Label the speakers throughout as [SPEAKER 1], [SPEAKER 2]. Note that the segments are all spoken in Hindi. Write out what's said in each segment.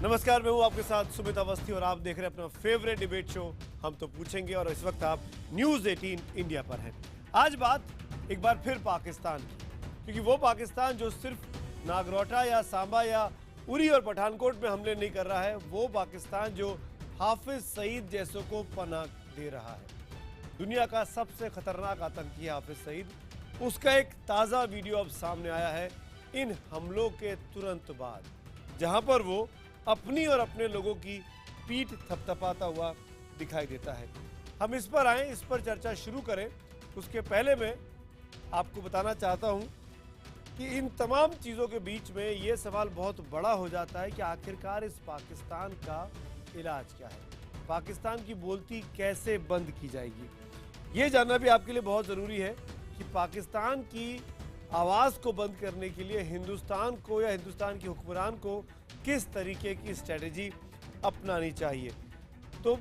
[SPEAKER 1] नमस्कार, मैं हूं आपके साथ सुमित अवस्थी और आप देख रहे हैं अपना फेवरेट डिबेट शो हम तो पूछेंगे। और इस वक्त आप न्यूज़ 18 इंडिया पर हैं। आज बात एक बार फिर पाकिस्तान की, क्योंकि वो पाकिस्तान जो सिर्फ नागरोटा या सांबा या उरी और पठानकोट में हमले नहीं कर रहा है, वो पाकिस्तान जो हाफिज सईद जैसों को पनाह दे रहा है। दुनिया का सबसे खतरनाक आतंकी हाफिज सईद, उसका एक ताज़ा वीडियो अब सामने आया है इन हमलों के तुरंत बाद, जहां पर वो अपनी और अपने लोगों की पीठ थपथपाता हुआ दिखाई देता है। हम इस पर आए, इस पर चर्चा शुरू करें, उसके पहले मैं आपको बताना चाहता हूं कि इन तमाम चीज़ों के बीच में ये सवाल बहुत बड़ा हो जाता है कि आखिरकार इस पाकिस्तान का इलाज क्या है, पाकिस्तान की बोलती कैसे बंद की जाएगी। ये जानना भी आपके लिए बहुत ज़रूरी है कि पाकिस्तान की आवाज़ को बंद करने के लिए हिंदुस्तान को या हिंदुस्तान के हुक्मरान को किस तरीके की स्ट्रेटजी अपनानी चाहिए। तो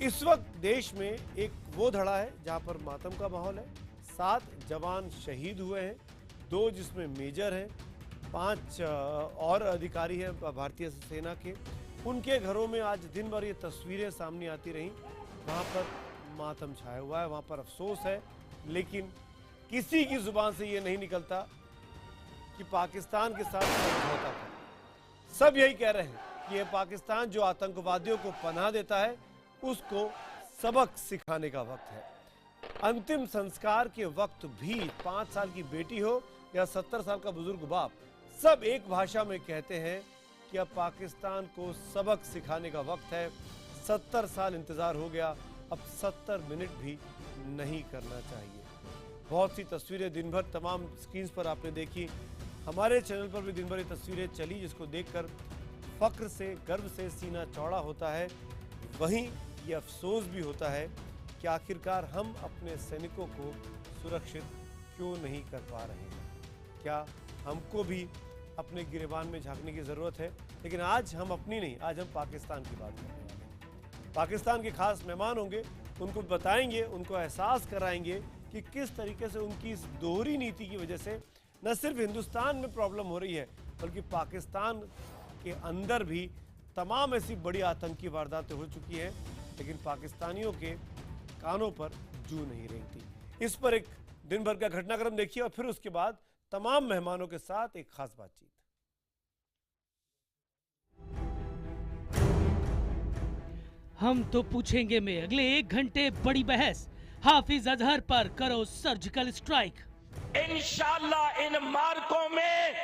[SPEAKER 1] इस वक्त देश में एक वो धड़ा है जहां पर मातम का माहौल है। 7 जवान शहीद हुए हैं, 2 जिसमें मेजर हैं, 5 और अधिकारी हैं भारतीय सेना के। उनके घरों में आज दिन भर ये तस्वीरें सामने आती रहीं, वहाँ पर मातम छाया हुआ है, वहाँ पर अफसोस है, लेकिन किसी की जुबान से ये नहीं निकलता कि पाकिस्तान के साथ समझौता था। सब यही कह रहे हैं कि ये पाकिस्तान जो आतंकवादियों को पनाह देता है, उसको सबक सिखाने का वक्त है। अंतिम संस्कार के वक्त भी 5 साल की बेटी हो या 70 साल का बुजुर्ग बाप, सब एक भाषा में कहते हैं कि अब पाकिस्तान को सबक सिखाने का वक्त है। 70 साल इंतजार हो गया, अब 70 मिनट भी नहीं करना चाहिए। बहुत सी तस्वीरें दिन भर तमाम स्क्रीन्स पर आपने देखी, हमारे चैनल पर भी दिन भर ये तस्वीरें चली, जिसको देखकर फख्र से, गर्व से सीना चौड़ा होता है। वहीं ये अफसोस भी होता है कि आखिरकार हम अपने सैनिकों को सुरक्षित क्यों नहीं कर पा रहे हैं। क्या हमको भी अपने गिरेबान में झांकने की ज़रूरत है। लेकिन आज हम अपनी नहीं, आज हम पाकिस्तान की बात करने वाले हैं। पाकिस्तान के खास मेहमान होंगे, उनको बताएंगे, उनको एहसास कराएंगे कि किस तरीके से उनकी इस दोहरी नीति की वजह से न सिर्फ हिंदुस्तान में प्रॉब्लम हो रही है, बल्कि पाकिस्तान के अंदर भी तमाम ऐसी बड़ी आतंकी वारदातें हो चुकी हैं, लेकिन पाकिस्तानियों के कानों पर जू नहीं रेंगती। इस पर एक दिन भर का घटनाक्रम देखिए और फिर उसके बाद तमाम मेहमानों के साथ एक खास बातचीत।
[SPEAKER 2] हम तो पूछेंगे में अगले 1 घंटे बड़ी बहस, हाफिज अजहर पर करो सर्जिकल स्ट्राइक।
[SPEAKER 3] इंशाल्लाह इन मार्कों में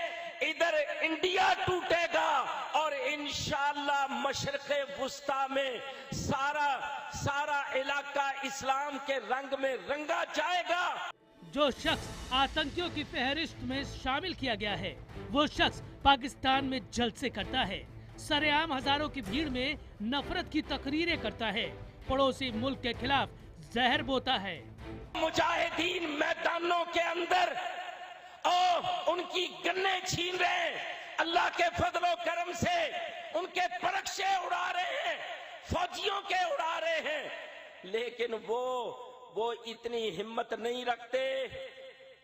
[SPEAKER 3] इधर इंडिया टूटेगा और इंशाल्लाह मशरक़े वुस्ता में सारा इलाका इस्लाम के रंग में रंगा जाएगा।
[SPEAKER 2] जो शख्स आतंकियों की फहरिस्त में शामिल किया गया है, वो शख्स पाकिस्तान में जलसे करता है, सरेआम हजारों की भीड़ में नफरत की तकरीरें करता है, पड़ोसी मुल्क के खिलाफ जहर बोता है।
[SPEAKER 3] मुजाहिदीन मैदानों के अंदर उनकी गन्ने छीन रहे हैं, अल्लाह के फजलो करम से उनके परक्षे उड़ा रहे हैं, फौजियों के उड़ा रहे हैं, लेकिन वो इतनी हिम्मत नहीं रखते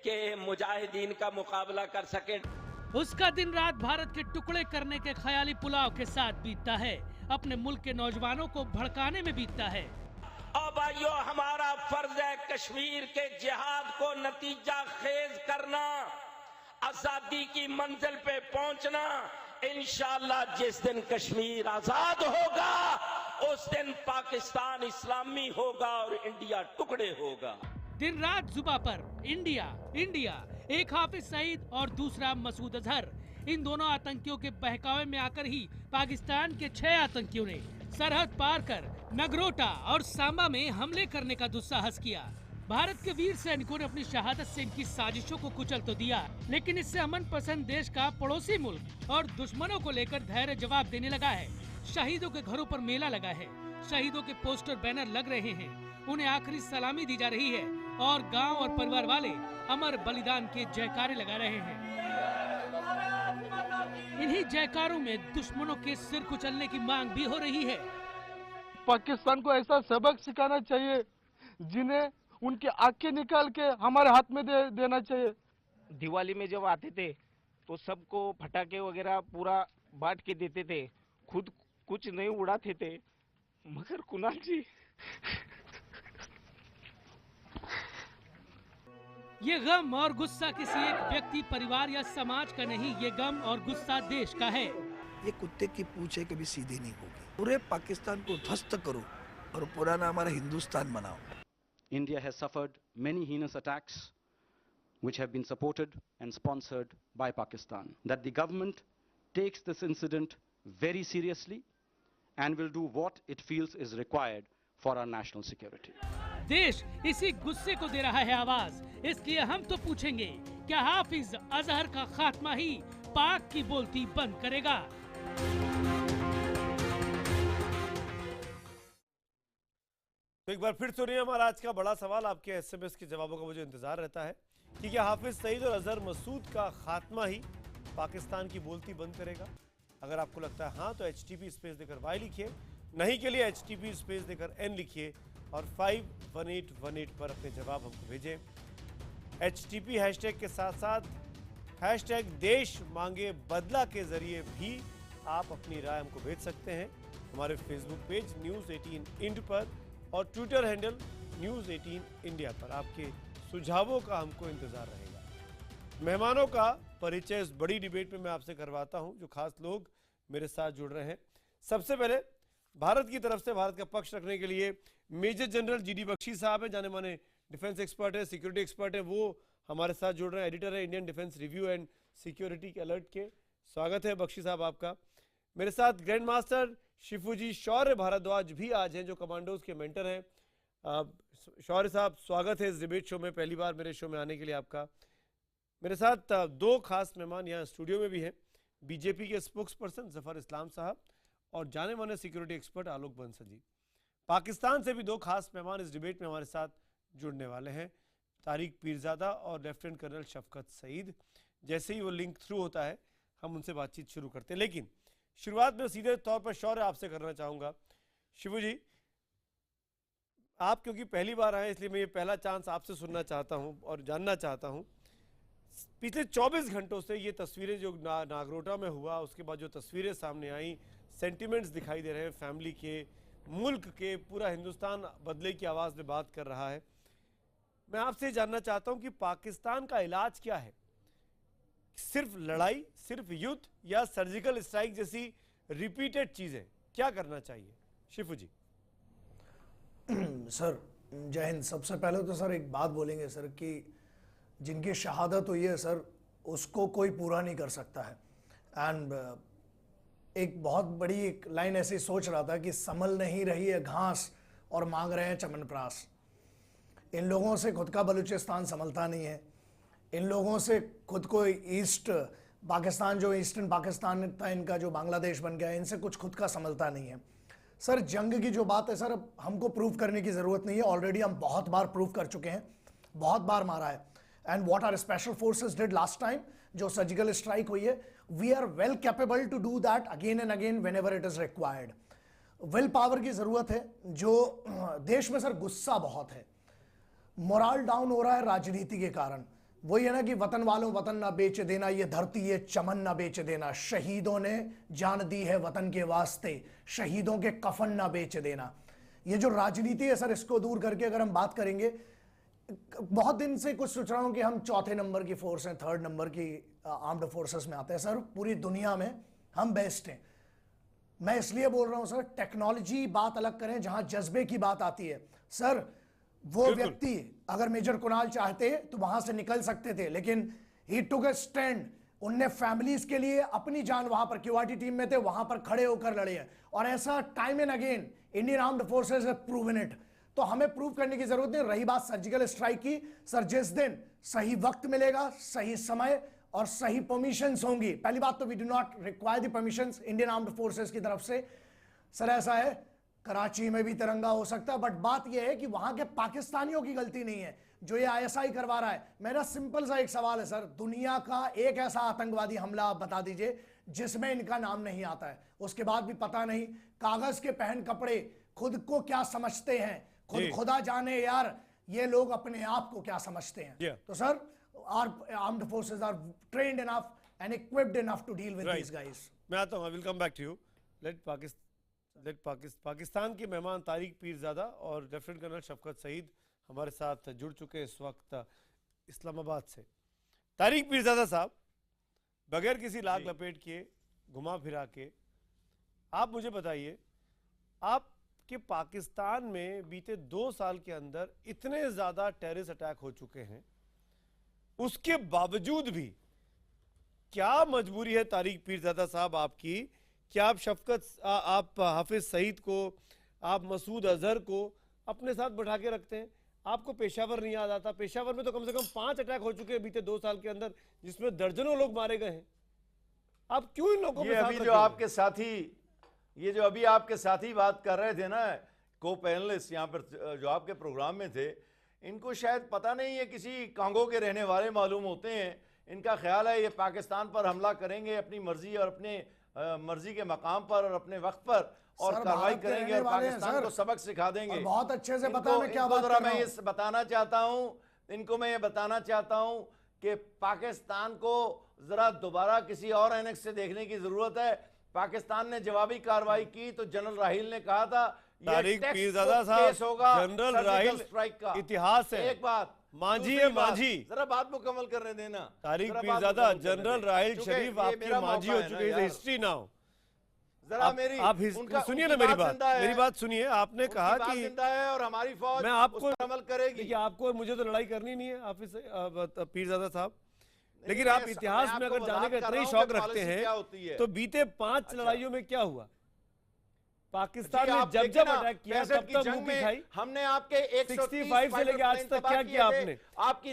[SPEAKER 3] कि मुजाहिदीन का मुकाबला कर सके।
[SPEAKER 2] उसका दिन रात भारत के टुकड़े करने के ख्याली पुलाव के साथ बीतता है, अपने मुल्क के नौजवानों को भड़काने में बीतता है।
[SPEAKER 3] और भाइयों, हमारा फर्ज है कश्मीर के जिहाद को नतीजा खेज करना, आजादी की मंजिल पे पहुंचना। इंशाअल्लाह जिस दिन कश्मीर आजाद होगा, उस दिन पाकिस्तान इस्लामी होगा और इंडिया टुकड़े होगा।
[SPEAKER 2] दिन रात जुबा पर इंडिया इंडिया, एक हाफिज सईद और दूसरा मसूद अजहर। इन दोनों आतंकियों के बहकावे में आकर ही पाकिस्तान के 6 आतंकियों ने सरहद पार कर नगरोटा और सांबा में हमले करने का दुस्साहस किया। भारत के वीर सैनिकों ने अपनी शहादत से इनकी साजिशों को कुचल तो दिया, लेकिन इससे अमन पसंद देश का पड़ोसी मुल्क और दुश्मनों को लेकर धैर्य जवाब देने लगा है। शहीदों के घरों पर मेला लगा है, शहीदों के पोस्टर बैनर लग रहे हैं, उन्हें आखिरी सलामी दी जा रही है और गांव और परिवार वाले अमर बलिदान के जयकारे लगा रहे हैं। इन्हीं जयकारों में दुश्मनों के सिर कुचलने की मांग भी हो रही है।
[SPEAKER 4] पाकिस्तान को ऐसा सबक सिखाना चाहिए जिन्हें उनकी आंखें निकाल के हमारे हाथ में देना चाहिए।
[SPEAKER 5] दिवाली में जब आते थे तो सबको फटाके वगैरह पूरा बांट के देते थे, खुद कुछ नहीं उड़ाते थे, मगर कुणाल जी
[SPEAKER 2] ये गम और गुस्सा किसी एक व्यक्ति, परिवार या समाज का नहीं, ये गम और गुस्सा देश का है।
[SPEAKER 6] ये कुत्ते की पूंछ है, कभी सीधी नहीं होगी। पूरे पाकिस्तान को ध्वस्त करो और पुराना हमारा हिंदुस्तान बनाओ।
[SPEAKER 7] India has suffered many heinous attacks which have been supported and sponsored by Pakistan. That the government takes this incident very seriously and will do what it feels is required for our national security.
[SPEAKER 2] देश इसी गुस्से को दे रहा है आवाज, इसलिए हम तो पूछेंगे, क्या हाफिज अजहर का खात्मा ही पाक की बोलती बंद करेगा?
[SPEAKER 1] तो एक बार फिर सुनिए हमारा आज का बड़ा सवाल। आपके एसएमएस के जवाबों का मुझे इंतजार रहता है कि क्या हाफिज सईद और अजहर मसूद का खात्मा ही पाकिस्तान की बोलती बंद करेगा? अगर आपको लगता है हाँ तो HTP स्पेस देकर Y लिखिए, नहीं के लिए HTP स्पेस देकर N लिखिए और 51818 पर अपने जवाब हमको भेजें। HTP हैशटैग के साथ साथ हैशटैग देश मांगे बदला के जरिए भी आप अपनी राय हमको भेज सकते हैं हमारे फेसबुक पेज न्यूज़ 18 इंड पर और ट्विटर हैंडल न्यूज़ 18 इंडिया पर। आपके सुझावों का हमको इंतजार रहेगा। मेहमानों का परिचय इस बड़ी डिबेट में मैं आपसे करवाता हूं, जो खास लोग मेरे साथ जुड़ रहे हैं। सबसे पहले भारत की तरफ से भारत का पक्ष रखने के लिए मेजर जनरल GD बख्शी साहब हैं, जाने माने डिफेंस एक्सपर्ट है, सिक्योरिटी एक्सपर्ट है, वो हमारे साथ जुड़ रहे हैं। एडिटर है Indian defence review and security के अलर्ट के। स्वागत है बख्शी साहब आपका। मेरे साथ ग्रैंड मास्टर शिफूजी शौर्य भारद्वाज भी आज हैं, जो कमांडोज के मेंटर हैं। शौर्य साहब स्वागत है इस डिबेट शो में, पहली बार मेरे शो में आने के लिए आपका। मेरे साथ दो खास मेहमान यहाँ स्टूडियो में भी हैं, बीजेपी के स्पोक्स पर्सन जफर इस्लाम साहब और जाने माने सिक्योरिटी एक्सपर्ट आलोक बंसल जी। पाकिस्तान से भी दो खास मेहमान इस डिबेट में हमारे साथ जुड़ने वाले हैं, तारिक पीरजादा और लेफ्टिनेंट कर्नल शफकत सईद। जैसे ही वो लिंक थ्रू होता है हम उनसे बातचीत शुरू करते हैं, लेकिन शुरुआत में सीधे तौर पर शौर्य आपसे करना चाहूँगा। शिवू जी, आप क्योंकि पहली बार आए इसलिए मैं ये पहला चांस आपसे सुनना चाहता हूँ और जानना चाहता हूँ, पिछले 24 घंटों से ये तस्वीरें जो नागरोटा में हुआ, उसके बाद जो तस्वीरें सामने आई, सेंटिमेंट्स दिखाई दे रहे हैं फैमिली के, मुल्क के, पूरा हिंदुस्तान बदले की आवाज़ में बात कर रहा है। मैं आपसे जानना चाहता हूँ कि पाकिस्तान का इलाज क्या है? सिर्फ लड़ाई, सिर्फ युद्ध या सर्जिकल स्ट्राइक जैसी रिपीटेड चीज़ें? क्या करना चाहिए शिफू जी?
[SPEAKER 6] सर जय हिंद। सबसे पहले तो सर एक बात बोलेंगे सर कि जिनकी शहादत हुई है सर, उसको कोई पूरा नहीं कर सकता है। एंड एक बहुत बड़ी एक लाइन ऐसी सोच रहा था कि संभल नहीं रही है घास और मांग रहे हैं चमनप्रास। इन लोगों से खुद का बलूचिस्तान संभलता नहीं है। इन लोगों से खुद को ईस्ट पाकिस्तान, जो ईस्टर्न पाकिस्तान था इनका, जो बांग्लादेश बन गया, इनसे कुछ खुद का संभलता नहीं है। सर जंग की जो बात है सर, अब हमको प्रूव करने की ज़रूरत नहीं है, ऑलरेडी हम बहुत बार प्रूव कर चुके हैं, बहुत बार मारा है। And what are special forces did last time, जो सर्जिकल स्ट्राइक हुई है, we are well capable to do that again and again whenever it is required. Will power की ज़रूरत है। जो देश में सर गुस्सा बहुत है, मोरल डाउन हो रहा है राजनीति के कारण। वही है ना कि वतन वालों वतन ना बेच देना, ये धरती ये चमन ना बेच देना, शहीदों ने जान दी है वतन के वास्ते, शहीदों के कफन ना बेच देना। ये जो राजनीति है सर, इसको दूर करके अगर हम बात करेंगे, बहुत दिन से कुछ सोच रहा हूं कि हम चौथे नंबर की फोर्स हैं, थर्ड नंबर की आर्म्ड फोर्सेस में आते हैं सर, पूरी दुनिया में हम बेस्ट हैं। मैं इसलिए बोल रहा हूं सर, टेक्नोलॉजी बात अलग करें, जहां जज्बे की बात आती है सर, वो व्यक्ति अगर मेजर कुणाल चाहते तो वहां से निकल सकते थे, लेकिन ही टुक अ स्टैंड। उनने फैमिलीज के लिए अपनी जान, वहां पर क्यूआरटी टीम में थे, वहां पर खड़े होकर लड़े हैं। और ऐसा time and again Indian armed forces have proven it. तो हमें प्रूव करने की जरूरत नहीं। रही बात सर्जिकल स्ट्राइक की, सर जिस दिन सही वक्त मिलेगा, सही समय और सही परमिशंस होंगी, पहली बात तो we do not require the permissions Indian armed forces की तरफ से। सर ऐसा है, कराची में भी तिरंगा हो सकता है, बट बात यह है कि वहां के पाकिस्तानियों की गलती नहीं है जो ये ISI करवा रहा है। मेरा सिंपल सा एक सवाल है सर, दुनिया का एक ऐसा आतंकवादी हमला आप बता दीजिए जिसमें इनका नाम नहीं आता है, उसके बाद भी पता नहीं, कागज के पहन कपड़े, खुद को क्या समझते हैं, खुद खुदा जाने यार ये लोग अपने आप को क्या समझते हैं। तो sir our armed forces are trained enough and equipped enough to deal with these guys.
[SPEAKER 1] मैं आता हूँ, I will come back to you. Let Pakistan के मेहमान तारिक पीरजादा और लेफ्टिनेंट कर्नल शफकत सईद हमारे साथ जुड़ चुके हैं इस वक्त इस्लामाबाद से। तारिक पीरजादा साहब, बगैर किसी लाग लपेट के, घुमा फिरा के, आप मुझे बताइए, आपके पाकिस्तान में बीते 2 साल के अंदर इतने ज्यादा टेररिस्ट अटैक हो चुके हैं, उसके बावजूद भी क्या मजबूरी है तारिक पीरजादा साहब आपकी कि आप हाफिज सईद को, आप मसूद अजहर को अपने साथ बैठा के रखते हैं? आपको पेशावर नहीं याद आता? पेशावर में तो कम से कम 5 अटैक हो चुके हैं बीते 2 साल के अंदर, जिसमें दर्जनों लोग मारे गए हैं। आप क्यों इन लोगों
[SPEAKER 8] ये अभी जो अभी आपके साथी बात कर रहे थे ना, को पैनलिस्ट यहाँ पर जो आपके प्रोग्राम में थे, इनको शायद पता नहीं है, किसी कांगो के रहने वाले मालूम होते हैं। इनका ख्याल है ये पाकिस्तान पर हमला करेंगे अपनी मर्जी और अपने मर्जी के मकाम पर और अपने वक्त पर, और कार्रवाई करेंगे और पाकिस्तान को सबक सिखा देंगे।
[SPEAKER 6] बहुत अच्छे से पता है क्या बात कर रहा
[SPEAKER 8] मैं ये बताना चाहता हूँ कि पाकिस्तान को जरा दोबारा किसी और एनेक्स से देखने की जरूरत है। पाकिस्तान ने जवाबी कार्रवाई की तो जनरल राहिल ने कहा था
[SPEAKER 1] तारिक पीरजादा साहब, जनरल राहिल
[SPEAKER 8] स्ट्राइक का
[SPEAKER 1] इतिहास है।
[SPEAKER 8] एक बात
[SPEAKER 1] मांझी है, मांझी,
[SPEAKER 8] जरा बात मुकम्मल करने देना।
[SPEAKER 1] तारिक पीरजादा, जनरल राहिल शरीफ आपके मांझी हो चुके हैं, हिस्ट्री नाउ।
[SPEAKER 8] जरा मेरी
[SPEAKER 1] आप सुनिए ना मेरी बात सुनिए। आपने कहा कि
[SPEAKER 8] और हमारी फौज
[SPEAKER 1] मैं आपको
[SPEAKER 8] अमल करेगी।
[SPEAKER 1] देखिए, आपको मुझे तो लड़ाई करनी नहीं है हाफिज पीरजादा साहब, लेकिन आप इतिहास में अगर जाने का इतना ही शौक रखते हैं तो बीते 5 लड़ाइयों में क्या हुआ? पाकिस्तान ने जब अटैक किया तब तक मुंह की खाई।
[SPEAKER 8] हमने आपके
[SPEAKER 1] 65 से लेके आज तक क्या किया आपने?
[SPEAKER 8] आपकी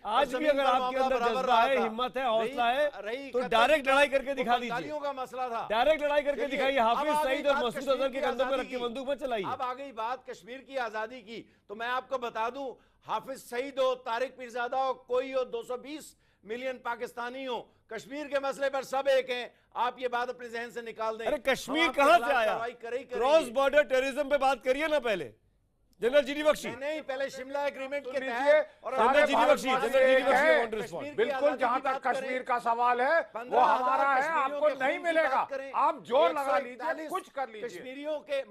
[SPEAKER 1] आज भी अगर आपके अंदर जज्बा है, हिम्मत है, हौसला है तो डायरेक्ट लड़ाई करके दिखा दीजिए।
[SPEAKER 8] का मसला था,
[SPEAKER 1] डायरेक्ट लड़ाई करके दिखाइए। हाफिज सईद और मसूद अजहर के कंधों में रख के बंदूक मत चलाइए।
[SPEAKER 8] अब आ गई बात कश्मीर की आजादी की, तो मैं आपको बता दूं, हाफिज सईद हो, तारिक पीरजादा हो, कोई हो, 220 मिलियन पाकिस्तानी हो, कश्मीर के मसले पर सब एक हैं। आप ये बात अपने जहन से निकाल दें।
[SPEAKER 1] अरे कश्मीर कहां से आया? क्रॉस बॉर्डर टेररिज्म पे बात करिए ना पहले। जनरल जीडी बख्शी
[SPEAKER 8] नहीं, पहले शिमला एग्रीमेंट के तहत और
[SPEAKER 1] जनरल जीडी बख्शी
[SPEAKER 9] बिल्कुल, जहां तक कश्मीर का सवाल है वो हमारा है, आपको नहीं मिलेगा। आप जोर लगा लीजिए, कुछ कर लीजिए।
[SPEAKER 8] कश्मीरियों के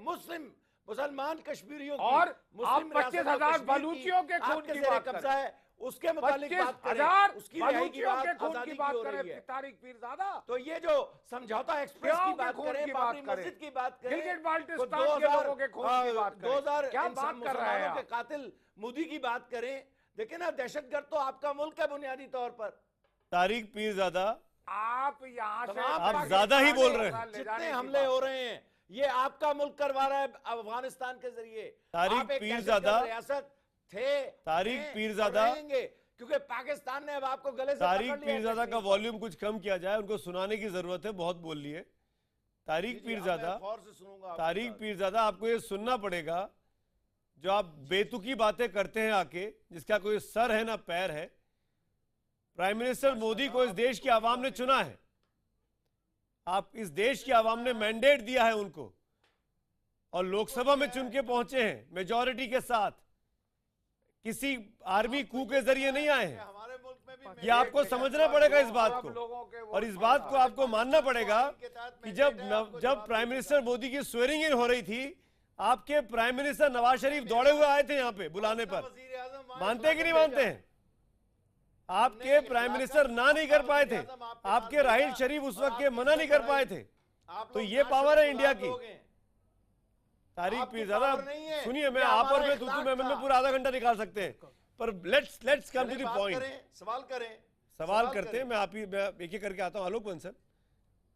[SPEAKER 8] मुसलमान कश्मीरियों
[SPEAKER 9] और आप 25,000 बलूचियों के खून की बात
[SPEAKER 8] कब्जा है, उसके मुतालिक बात करें,
[SPEAKER 9] 25,000
[SPEAKER 8] उसकी
[SPEAKER 9] बलूचियों के खून की बात करें तारिक पीरजादा।
[SPEAKER 8] तो ये जो समझौता एक्सप्रेस की बात करें, बाबरी मस्जिद की बात करें,
[SPEAKER 9] गिलगित बाल्टिस्तान के लोगों के खून की बात करें,
[SPEAKER 8] 2000
[SPEAKER 9] क्या बात कर रहे हैं?
[SPEAKER 8] कातिल मोदी की बात करें। देखिए ना, दहशतगर्द तो आपका मुल्क है बुनियादी तौर पर।
[SPEAKER 1] तारिक पीरजादा,
[SPEAKER 9] आप यहाँ से
[SPEAKER 1] आप ज्यादा ही बोल रहे हैं।
[SPEAKER 8] जितने हमले हो रहे हैं ये आपका मुल्क करवा रहा है अफगानिस्तान के जरिए।
[SPEAKER 1] तारिक पीरजादा
[SPEAKER 8] रियासत थे,
[SPEAKER 1] तारिक पीरजादा,
[SPEAKER 8] क्योंकि पाकिस्तान ने अब आपको गले से
[SPEAKER 1] तारिक पीरजादा का वॉल्यूम कुछ कम किया जाए, उनको सुनाने की जरूरत है, बहुत बोल लिए। तारिक पीरजादा, आपको ये सुनना पड़ेगा जो आप बेतुकी बातें करते हैं आके, जिसका कोई सर है ना पैर है। प्राइम मिनिस्टर मोदी को इस देश की आवाम ने चुना है, आप इस देश की आवाम ने मैंडेट दिया है उनको, और लोकसभा में चुन के पहुंचे हैं मेजॉरिटी के साथ, किसी आर्मी कू के जरिए नहीं आए हैं। ये आपको समझना पड़ेगा इस बात को, और इस बात को आपको मानना पड़ेगा कि जब प्राइम मिनिस्टर मोदी की स्वेरिंग इन हो रही थी, आपके प्राइम मिनिस्टर नवाज शरीफ दौड़े हुए आए थे यहाँ पे बुलाने पर। मानते कि नहीं मानते हैं? आपके प्राइम मिनिस्टर ना नहीं कर पाए थे, आपके राहिल शरीफ उस वक्त के मना नहीं कर पाए थे। तो ये पावर है इंडिया की। तारिक पीरजादा, सुनिए, मैं आप और मैं तूतू मैं पूरा आधा घंटा निकाल सकते हैं, पर let's come to the point. सवाल करते हैं। मैं एक एक करके आता हूं। आलोक बंसल,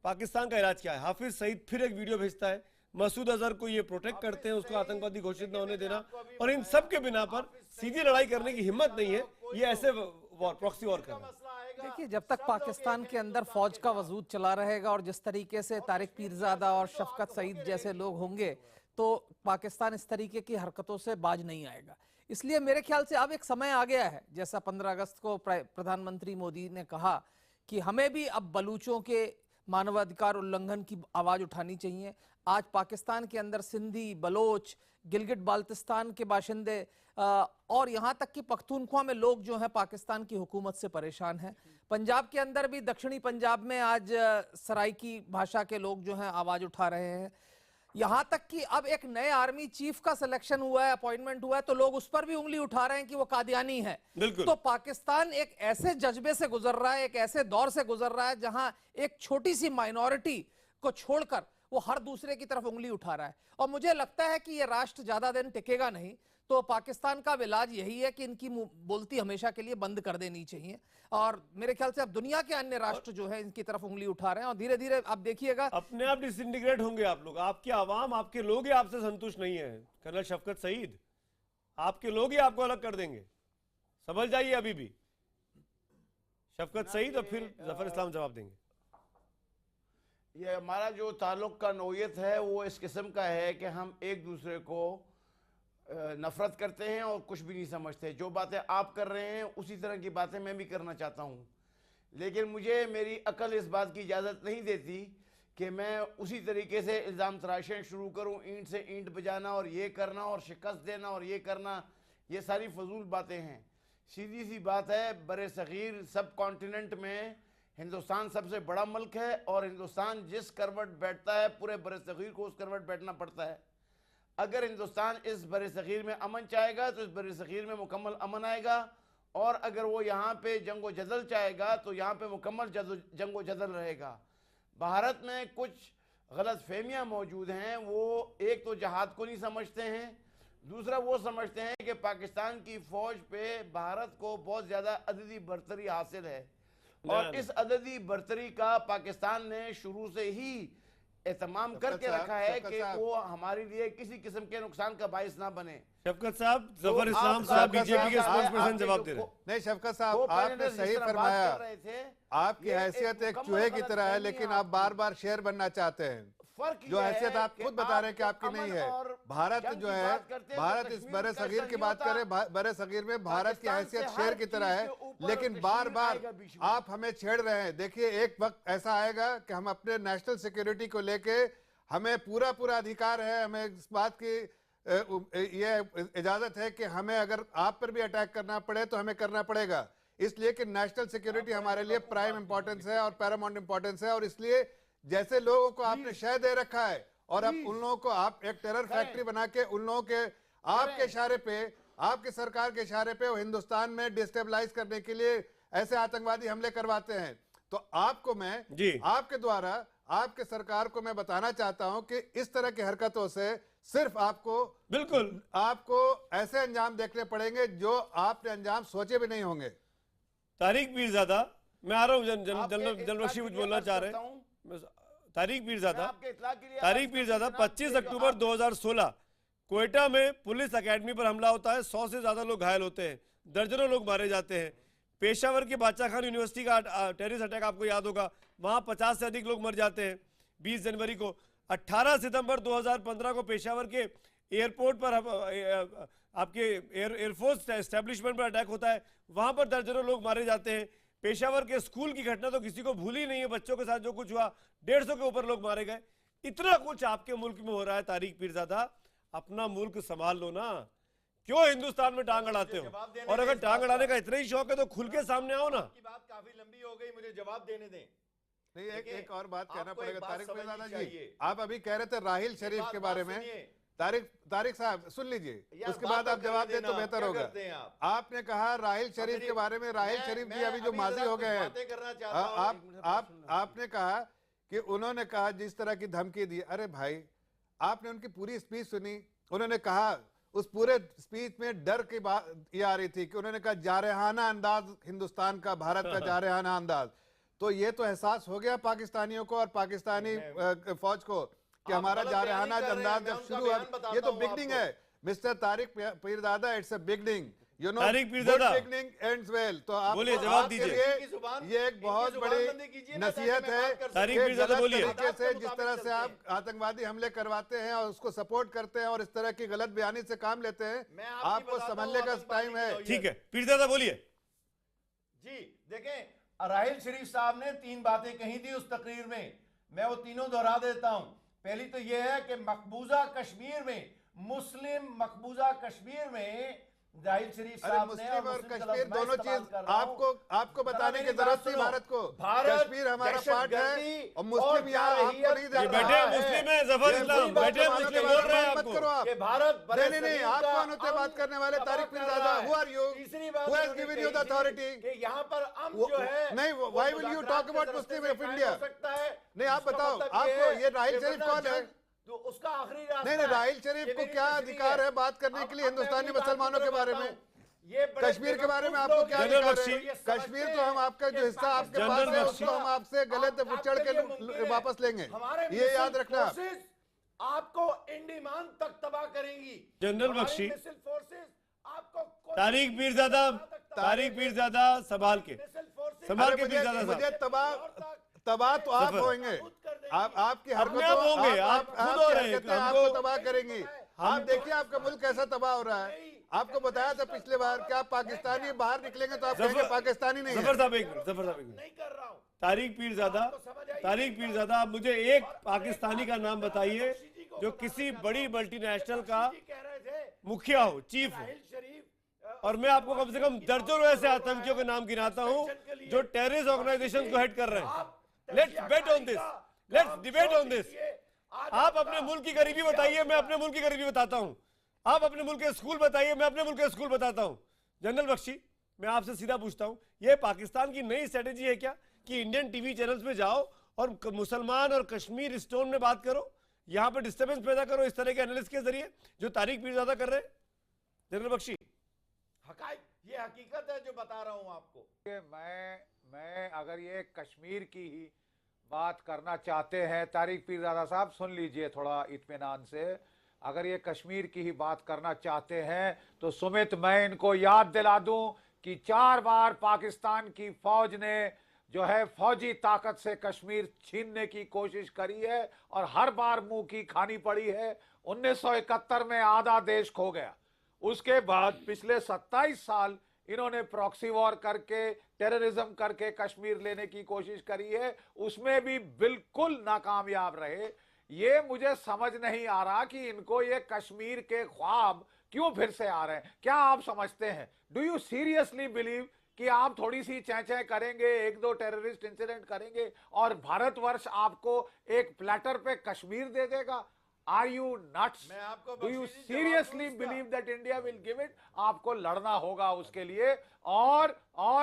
[SPEAKER 1] पाकिस्तान का इलाज क्या है? हाफिज सईद फिर एक वीडियो भेजता है, मसूद अजहर को ये प्रोटेक्ट करते हैं, उसको आतंकवादी घोषित न होने देना, और इन सब के बिना पर सीधी लड़ाई करने की हिम्मत नहीं है। ये ऐसे प्रॉक्सी वॉर करना।
[SPEAKER 10] देखिए, जब तक पाकिस्तान के अंदर फौज का वजूद चला रहेगा और जिस तरीके से तारिक पीरजादा और शफकत सईद जैसे लोग होंगे, तो पाकिस्तान इस तरीके की हरकतों से बाज नहीं आएगा। इसलिए मेरे ख्याल से अब एक समय आ गया है, जैसा 15 अगस्त को प्रधानमंत्री मोदी ने कहा कि हमें भी अब बलूचों के मानवाधिकार उल्लंघन की आवाज उठानी चाहिए। आज पाकिस्तान के अंदर सिंधी, बलोच, गिलगिट बाल्टिस्तान के बाशिंदे और यहाँ तक कि पख्तूनख्वा में लोग जो हैं पाकिस्तान की हुकूमत से परेशान हैं। पंजाब के अंदर भी, दक्षिणी पंजाब में आज सराइकी भाषा के लोग जो हैं आवाज उठा रहे हैं। यहां तक कि अब एक नए आर्मी चीफ का सिलेक्शन हुआ है, अपॉइंटमेंट हुआ है, तो लोग उस पर भी उंगली उठा रहे हैं कि वो कादियानी है। तो पाकिस्तान एक ऐसे जज्बे से गुजर रहा है, एक ऐसे दौर से गुजर रहा है जहां एक छोटी सी माइनॉरिटी को छोड़कर वो हर दूसरे की तरफ उंगली उठा रहा है। और मुझे लगता है कि ये राष्ट्र ज्यादा दिन टिकेगा नहीं। तो पाकिस्तान का इलाज यही है कि इनकी बोलती हमेशा के लिए बंद कर देनी चाहिए। और मेरे ख्याल से अब दुनिया के अन्य राष्ट्र जो है इनकी तरफ उंगली उठा रहे हैं और धीरे धीरे आप देखिएगा
[SPEAKER 1] अपने आप डिसइंटीग्रेट होंगे आप लोग। आपकी आवाम, आपके लोग ही आपसे संतुष्ट नहीं है कर्नल शफकत सईद। आपके लोग ही आपको अलग कर देंगे, समझ जाइए अभी भी। शफकत सईद और फिर जफर इस्लाम जवाब देंगे।
[SPEAKER 8] ये हमारा जो ताल्लुक का नोयत है वो इस किस्म का है कि हम एक दूसरे को नफरत करते हैं और कुछ भी नहीं समझते। जो बातें आप कर रहे हैं उसी तरह की बातें मैं भी करना चाहता हूँ, लेकिन मुझे मेरी अकल इस बात की इजाज़त नहीं देती कि मैं उसी तरीके से इल्ज़ाम तराशें शुरू करूँ, ईंट से ईंट बजाना और ये करना और शिकस्त देना और ये करना। ये सारी फजूल बातें हैं। सीधी सी बात है, बरे सग़ीर सब कॉन्टिनेंट में हिंदुस्तान सबसे बड़ा मुल्क है और हिंदुस्तान जिस करवट बैठता है पूरे बरे सग़ीर को उस करवट बैठना पड़ता है। अगर हिंदुस्तान इस बरे सग़ीर में अमन चाहेगा तो इस बरे सग़ीर में मुकम्मल अमन आएगा, और अगर वो यहाँ पे जंगो जदल चाहेगा तो यहाँ पे मुकम्मल जंगो जदल रहेगा। भारत में कुछ गलत फहमियाँ मौजूद हैं। वो एक तो जहाद को नहीं समझते हैं, दूसरा वो समझते हैं कि पाकिस्तान की फ़ौज पे भारत को बहुत ज़्यादा अददी बरतरी हासिल है, और इस अददी बरतरी का पाकिस्तान ने शुरू से ही एहतमाम करके रखा है कि वो हमारे लिए किसी किस्म के नुकसान का बाइस ना बने।
[SPEAKER 1] शफकत साहब, जफर इस्लाम साहब बीजेपी के स्पोक्स पर्सन जवाब दे रहे हैं।
[SPEAKER 11] नहीं शफकत साहब, आपने सही फरमाया। आपकी हैसियत एक चूहे की तरह है, लेकिन आप बार बार शेर बनना चाहते हैं। जो हैसियत आप खुद बता रहे हैं कि आपकी नहीं है। भारत जो है, भारत इस बड़े सगीर की बात करें, बड़े सगीर में भारत की हैसियत शेर की तरह है, लेकिन बार बार आप हमें छेड़ रहे हैं। देखिए, एक वक्त ऐसा आएगा कि हम अपने नेशनल सिक्योरिटी को लेके हमें पूरा पूरा अधिकार है, हमें इस बात की ये इजाजत है कि हमें अगर आप पर भी अटैक करना पड़े तो हमें करना पड़ेगा, इसलिए कि नेशनल सिक्योरिटी हमारे लिए प्राइम इंपॉर्टेंस है और पैरामाउंट इंपॉर्टेंस है। और इसलिए जैसे लोगों को आपने शह दे रखा है और अब उन लोगों को आप एक टेरर फैक्ट्री बना के उन लोगों के आपके इशारे पे, आपकी सरकार के इशारे पे वो हिंदुस्तान में डिस्टेबलाइज करने के लिए ऐसे आतंकवादी हमले करवाते हैं। तो आपको मैं आपके द्वारा आपके सरकार को मैं बताना चाहता हूं कि इस तरह की हरकतों से सिर्फ आपको
[SPEAKER 1] बिल्कुल
[SPEAKER 11] आपको ऐसे अंजाम देखने पड़ेंगे जो आपने अंजाम सोचे भी नहीं होंगे।
[SPEAKER 1] तारिक पीरजादा, मैं आ रहा हूं, जनरल बख्शी कुछ बोलना चाह रहे हैं। तारिक पीरजादा 25 अक्टूबर 2016 क्वेटा में पुलिस एकेडमी पर हमला होता है। 100 से ज्यादा लोग घायल होते हैं, दर्जनों लोग मारे जाते हैं। पेशावर के बादशाह खान यूनिवर्सिटी का टेररिस्ट अटैक आपको याद होगा, वहां 50 से अधिक लोग मर जाते हैं। 20 जनवरी को 18 सितंबर 2015 को पेशावर के एयरपोर्ट पर आपके एयरफोर्स एस्टेब्लिशमेंट पर अटैक होता है, वहां पर दर्जनों लोग मारे जाते हैं। पेशावर के स्कूल की घटना तो किसी को भूली नहीं है, बच्चों के साथ जो कुछ हुआ, 150 के ऊपर लोग मारे गए। इतना कुछ आपके मुल्क में हो रहा है। तारिक पीरजादा, अपना मुल्क संभाल लो ना, क्यों हिंदुस्तान में टांग अड़ाते हो? और अगर टांग अड़ाने का इतना ही शौक है तो खुल के सामने आओ ना।
[SPEAKER 8] बात काफी लंबी हो गई, मुझे जवाब देने दें।
[SPEAKER 11] नहीं, एक और बात कहना पड़ेगा तारिक पीरजादा जी। आप अभी कह रहे थे राहिल शरीफ के बारे में। तारिक साहब सुन लीजिए, उसके बाद आप जवाब दें तो बेहतर होगा। आपने कहा राहिल शरीफ के बारे में, राहिल शरीफ जी अभी जो माजी हो गए हैं, आपने कहा कि उन्होंने कहा जिस तरह की धमकी दी। अरे भाई, आपने उनकी पूरी स्पीच सुनी। उन्होंने कहा, उस पूरे स्पीच में डर की बात ये आ रही थी कि उन्होंने कहा जारहाना अंदाज हिंदुस्तान का, भारत का जारहाना अंदाज। तो ये तो एहसास हो गया पाकिस्तानियों को और पाकिस्तानी फौज को कि हमारा जारहाना अंदाज जब शुरू हुआ। ये तो बिगनिंग है mister Tariq Peerzada, it's a beginning, you know, beginning ends well. तो आप
[SPEAKER 1] बोलिए, जवाब दीजिए।
[SPEAKER 11] ये एक बहुत बड़ी नसीहत है
[SPEAKER 1] तारिक पीरजादा, बोलिए।
[SPEAKER 11] तरीके से जिस तरह से आप आतंकवादी हमले करवाते हैं और उसको सपोर्ट करते हैं और इस तरह की गलत बयानी से काम लेते हैं, आपको समझने का टाइम है।
[SPEAKER 1] ठीक है, पीरजादा बोलिए।
[SPEAKER 8] जी देखें, राहिल शरीफ साहब ने 3 बातें कही थी उस तकरीर में, मैं वो तीनों दोहरा देता हूं। पहली तो यह है कि मकबूजा कश्मीर में, मुस्लिम मकबूजा कश्मीर में जाहिर शरीफ
[SPEAKER 11] अरे
[SPEAKER 8] साहब ने
[SPEAKER 11] मुस्लिम और
[SPEAKER 8] मुस्लिम
[SPEAKER 11] कश्मीर
[SPEAKER 8] मैं
[SPEAKER 11] दोनों
[SPEAKER 8] इस्तेमाल
[SPEAKER 11] चीज
[SPEAKER 8] कर रहा हूं।
[SPEAKER 11] आपको बताने की
[SPEAKER 8] मेरी
[SPEAKER 11] जरूरत
[SPEAKER 8] बात
[SPEAKER 11] थी
[SPEAKER 8] सुनो।
[SPEAKER 11] भारत को।
[SPEAKER 8] भारत
[SPEAKER 11] कश्मीर हमारा पार्ट है
[SPEAKER 8] दहशतगर्दी
[SPEAKER 11] और मुस्लिम यहाँ आपको नहीं
[SPEAKER 1] ये
[SPEAKER 11] देख
[SPEAKER 1] बैठे
[SPEAKER 11] रहा
[SPEAKER 1] हैं मुस्लिम हैं, जफर इस्लाम बैठे हैं मुस्लिम, बोल रहे हैं
[SPEAKER 11] मत
[SPEAKER 1] आपको
[SPEAKER 11] करो आप।
[SPEAKER 8] कि भारत बड़े
[SPEAKER 11] नहीं नहीं,
[SPEAKER 8] सलीम
[SPEAKER 11] आप
[SPEAKER 8] का
[SPEAKER 11] कौन होते हैं बात करने वाले? तारिक
[SPEAKER 8] तबाह कर
[SPEAKER 11] पीरजादा,
[SPEAKER 8] रहा है।
[SPEAKER 11] who are you?
[SPEAKER 8] तीसरी बात
[SPEAKER 11] Who has
[SPEAKER 8] उन्होंने
[SPEAKER 11] given
[SPEAKER 8] कही
[SPEAKER 11] you the
[SPEAKER 8] थी
[SPEAKER 11] authority?
[SPEAKER 8] कि यहाँ पर हम
[SPEAKER 11] वो-
[SPEAKER 8] जो है
[SPEAKER 11] नहीं,
[SPEAKER 8] वो
[SPEAKER 11] why will you
[SPEAKER 8] मुज़ाकरात
[SPEAKER 11] talk
[SPEAKER 8] के
[SPEAKER 11] about
[SPEAKER 8] दरवाजे
[SPEAKER 11] Muslim
[SPEAKER 8] से
[SPEAKER 11] of
[SPEAKER 8] कायम
[SPEAKER 11] India?
[SPEAKER 8] हो सकता है।
[SPEAKER 11] नहीं, आप
[SPEAKER 8] इसका
[SPEAKER 11] बताओ,
[SPEAKER 8] मतलब
[SPEAKER 11] आपको
[SPEAKER 8] है
[SPEAKER 11] ये राहिल
[SPEAKER 8] कि
[SPEAKER 11] शरीफ
[SPEAKER 8] वरना
[SPEAKER 11] कौन है?
[SPEAKER 8] जंग तो उसका आखिरी रास्ता
[SPEAKER 11] नहीं नहीं,
[SPEAKER 8] है।
[SPEAKER 11] राहिल शरीफ
[SPEAKER 8] ये
[SPEAKER 11] को
[SPEAKER 8] मेरी
[SPEAKER 11] क्या
[SPEAKER 8] तस्वीर
[SPEAKER 11] अधिकार है बात करने के लिए
[SPEAKER 8] अब मैं
[SPEAKER 11] हिंदुस्तानी
[SPEAKER 8] अपनी बात
[SPEAKER 11] मुसलमानों
[SPEAKER 8] की
[SPEAKER 11] के
[SPEAKER 8] तरफ
[SPEAKER 11] बारे
[SPEAKER 8] आता
[SPEAKER 11] में?
[SPEAKER 8] हूं। ये बड़े
[SPEAKER 11] कश्मीर के बारे में
[SPEAKER 8] बेवकूफ
[SPEAKER 11] आपको
[SPEAKER 8] लोग
[SPEAKER 11] क्या
[SPEAKER 8] हैं।
[SPEAKER 1] जनरल
[SPEAKER 11] अधिकार
[SPEAKER 1] बख्शी,
[SPEAKER 11] है?
[SPEAKER 8] ये
[SPEAKER 11] कश्मीर
[SPEAKER 8] समझते
[SPEAKER 11] तो हम
[SPEAKER 8] हैं
[SPEAKER 11] आपका
[SPEAKER 8] कि
[SPEAKER 11] जो हिस्सा आपके
[SPEAKER 8] पाकिस्तान
[SPEAKER 11] पास है
[SPEAKER 1] जनरल
[SPEAKER 11] उसको हम आपसे गले पे चढ़ के वापस लेंगे,
[SPEAKER 8] हमारे
[SPEAKER 11] ये याद
[SPEAKER 8] मिसाइल
[SPEAKER 11] रखना।
[SPEAKER 8] फोर्सेस आपको इंडीमान तक तबाह करेंगी।
[SPEAKER 1] जनरल
[SPEAKER 8] हमारी
[SPEAKER 1] बख्शी,
[SPEAKER 8] मिसाइल फोर्सेस आपको
[SPEAKER 1] तारिक पीरजादा संभाल के
[SPEAKER 11] अरे
[SPEAKER 1] पीरजादा
[SPEAKER 11] मुझे
[SPEAKER 1] साहब
[SPEAKER 11] तबाह तो आप
[SPEAKER 1] सफर।
[SPEAKER 11] होंगे, आपकी
[SPEAKER 1] अपने
[SPEAKER 11] हरकतों
[SPEAKER 1] आप होंगे, आप खुद हो
[SPEAKER 11] आपकी
[SPEAKER 1] रहे हैं,
[SPEAKER 11] हरकतें
[SPEAKER 1] हमको-
[SPEAKER 11] आपको तबाह करेंगी। आप देखिए आपका मुल्क कैसा तबाह हो रहा है। आपको बताया था पिछले बार कि आप पाकिस्तानी बाहर निकलेंगे तो आप कहेंगे पाकिस्तानी नहीं है।
[SPEAKER 1] जफर साहब एक मिनट, जफर साहब एक मिनट।
[SPEAKER 8] नहीं कर रहा हूं।
[SPEAKER 1] तारिक पीरजादा आप मुझे एक पाकिस्तानी का नाम बताइए जो किसी बड़ी मल्टीनेशनल का
[SPEAKER 8] कह रहे थे
[SPEAKER 1] मुखिया हो, चीफ हो।
[SPEAKER 8] राहिल शरीफ
[SPEAKER 1] और मैं आपको कम से कम दर्जनों ऐसे आतंकियों के नाम गिनाता हूं जो टेररिस्ट ऑर्गेनाइजेशन को हेड कर रहे हैं। Let's bet on this, let's debate on this. आप अपने मुल्क की गरीबी बताइए, मैं अपने मुल्क की गरीबी बताता हूं। आप अपने मुल्क के स्कूल बताइए, मैं अपने मुल्क के स्कूल बताता हूं। जनरल बख्शी, मैं आपसे सीधा पूछता हूं, यह पाकिस्तान की नई स्ट्रेटेजी है क्या कि इंडियन टीवी चैनल्स पे जाओ और मुसलमान और कश्मीर स्टोन में बात करो, यहां पे डिस्टर्बेंस पैदा करो इस तरह के एनालिस्ट के जरिए जो तारिक पीरजादा कर रहे हैं? जनरल बख्शी,
[SPEAKER 8] ये हकीकत है जो बता रहा हूं आपको।
[SPEAKER 9] मैं अगर ये कश्मीर की ही बात करना चाहते हैं, तारिक पीरजादा साहब सुन लीजिए थोड़ा इत्मीनान से। अगर ये कश्मीर की ही बात करना चाहते हैं तो सुमित, मैं इनको याद दिला दूं कि 4 बार पाकिस्तान की फौज ने जो है फौजी ताकत से कश्मीर छीनने की कोशिश करी है और हर बार मुंह की खानी पड़ी है। 1971 में आधा देश खो गया। उसके बाद पिछले 27 साल इन्होंने प्रॉक्सी वॉर करके, टेररिज्म करके कश्मीर लेने की कोशिश करी है, उसमें भी बिल्कुल नाकामयाब रहे। ये मुझे समझ नहीं आ रहा कि इनको ये कश्मीर के ख्वाब क्यों फिर से आ रहे हैं। क्या आप समझते हैं, डू यू सीरियसली बिलीव कि आप थोड़ी सी चैं करेंगे, 1-2 टेररिस्ट इंसिडेंट करेंगे और भारतवर्ष आपको एक प्लेटर पे कश्मीर दे देगा? Are you nuts? Do you seriously believe that India will give it? आपको लड़ना होगा उसके लिए। और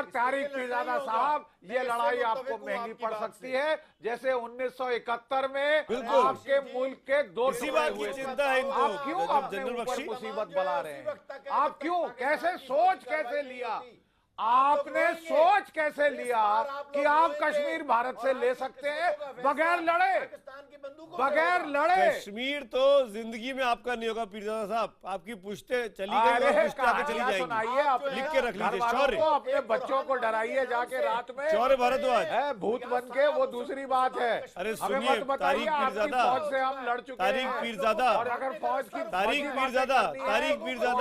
[SPEAKER 9] तारिक पीरजादा साहब, ये लड़ाई आपको महंगी पड़ सकती है, जैसे 1971 में आपके मुल्क के 2 टुकड़े हुए थे। आप क्यों अपने ऊपर मुसीबत बना रहे हैं? आप क्यों, कैसे सोच कैसे लिया आपने, सोच कैसे लिया कि आप कश्मीर भारत से ले सकते हैं बगैर लड़े, बगैर लड़े?
[SPEAKER 1] कश्मीर तो जिंदगी में आपका नहीं होगा पीरजादा साहब, आपकी पुश्ते चली गई और पुश्ते आगे चली जाएंगी।
[SPEAKER 9] सुनाइए,
[SPEAKER 1] लिख के रख लीजिए। शौर्य
[SPEAKER 9] को, अपने बच्चों को डराइए जाके रात में।
[SPEAKER 1] शौर्य भारद्वाज
[SPEAKER 9] है भूत बन के, वो दूसरी बात है।
[SPEAKER 1] अरे
[SPEAKER 9] हमें
[SPEAKER 1] सुनिए,
[SPEAKER 9] मत बताइए आपकी फौज से हम लड़ चुके हैं।
[SPEAKER 1] तारिक पीरजादा,
[SPEAKER 9] और अगर फौज की
[SPEAKER 1] तारिक पीरजादा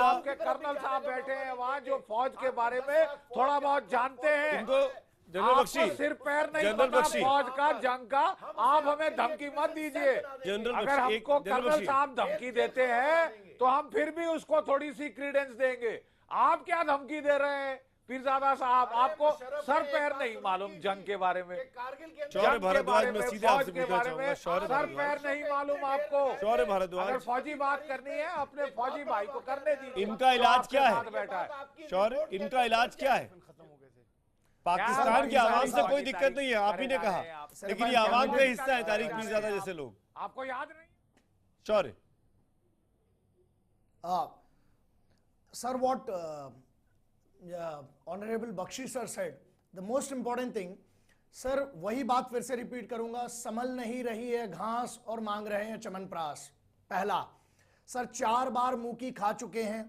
[SPEAKER 9] आपके कर्नल साहब बैठे हैं वहाँ जो फौज के बारे में थोड़ा बहुत जानते हैं।
[SPEAKER 1] इनको जनरल बख्शी,
[SPEAKER 9] सिर पैर नहीं
[SPEAKER 1] जनरल
[SPEAKER 9] पता
[SPEAKER 1] बख्शी,
[SPEAKER 9] फौज का, जंग का। आप हमें धमकी मत दीजिए।
[SPEAKER 1] जनरल
[SPEAKER 9] अगर
[SPEAKER 1] बख्शी,
[SPEAKER 9] हमको
[SPEAKER 1] जनरल
[SPEAKER 9] कर्नल
[SPEAKER 1] बख्शी,
[SPEAKER 9] साहब धमकी देते हैं तो हम फिर भी उसको थोड़ी सी क्रीडेंस देंगे। आप क्या धमकी दे रहे हैं पीरजादा साहब? आपको सर पैर नहीं मालूम जंग के बारे में,
[SPEAKER 1] शौर्य भारद्वाज, मैं सीधे आपसे
[SPEAKER 9] के
[SPEAKER 1] पूछना
[SPEAKER 9] बारे
[SPEAKER 1] चाहूंगा,
[SPEAKER 9] में
[SPEAKER 1] शौर्य
[SPEAKER 9] सर पैर नहीं मालूम आपको?
[SPEAKER 1] शौर्य भारद्वाज,
[SPEAKER 9] अगर फौजी बात करनी है अपने फौजी भाई को करने दीजिए।
[SPEAKER 1] इनका इलाज
[SPEAKER 9] आपके
[SPEAKER 1] क्या
[SPEAKER 9] साथ
[SPEAKER 1] है?
[SPEAKER 9] बैठा है
[SPEAKER 1] शौर्य, इनका इलाज क्या है? पाकिस्तान की आवाम से कोई दिक्कत नहीं है, आप ही ने कहा, लेकिन ये आवाम का हिस्सा है तारिक पीरजादा जैसे लोग।
[SPEAKER 9] आपको याद नहीं?
[SPEAKER 1] शौर्य,
[SPEAKER 6] sir, what honorable Bakshi sir said, the most important thing, sir वही बात फिर से रिपीट करूंगा, संभल नहीं रही है घास और मांग रहे हैं चमनप्रास। पहला, सर 4 बार मुंह की खा चुके हैं।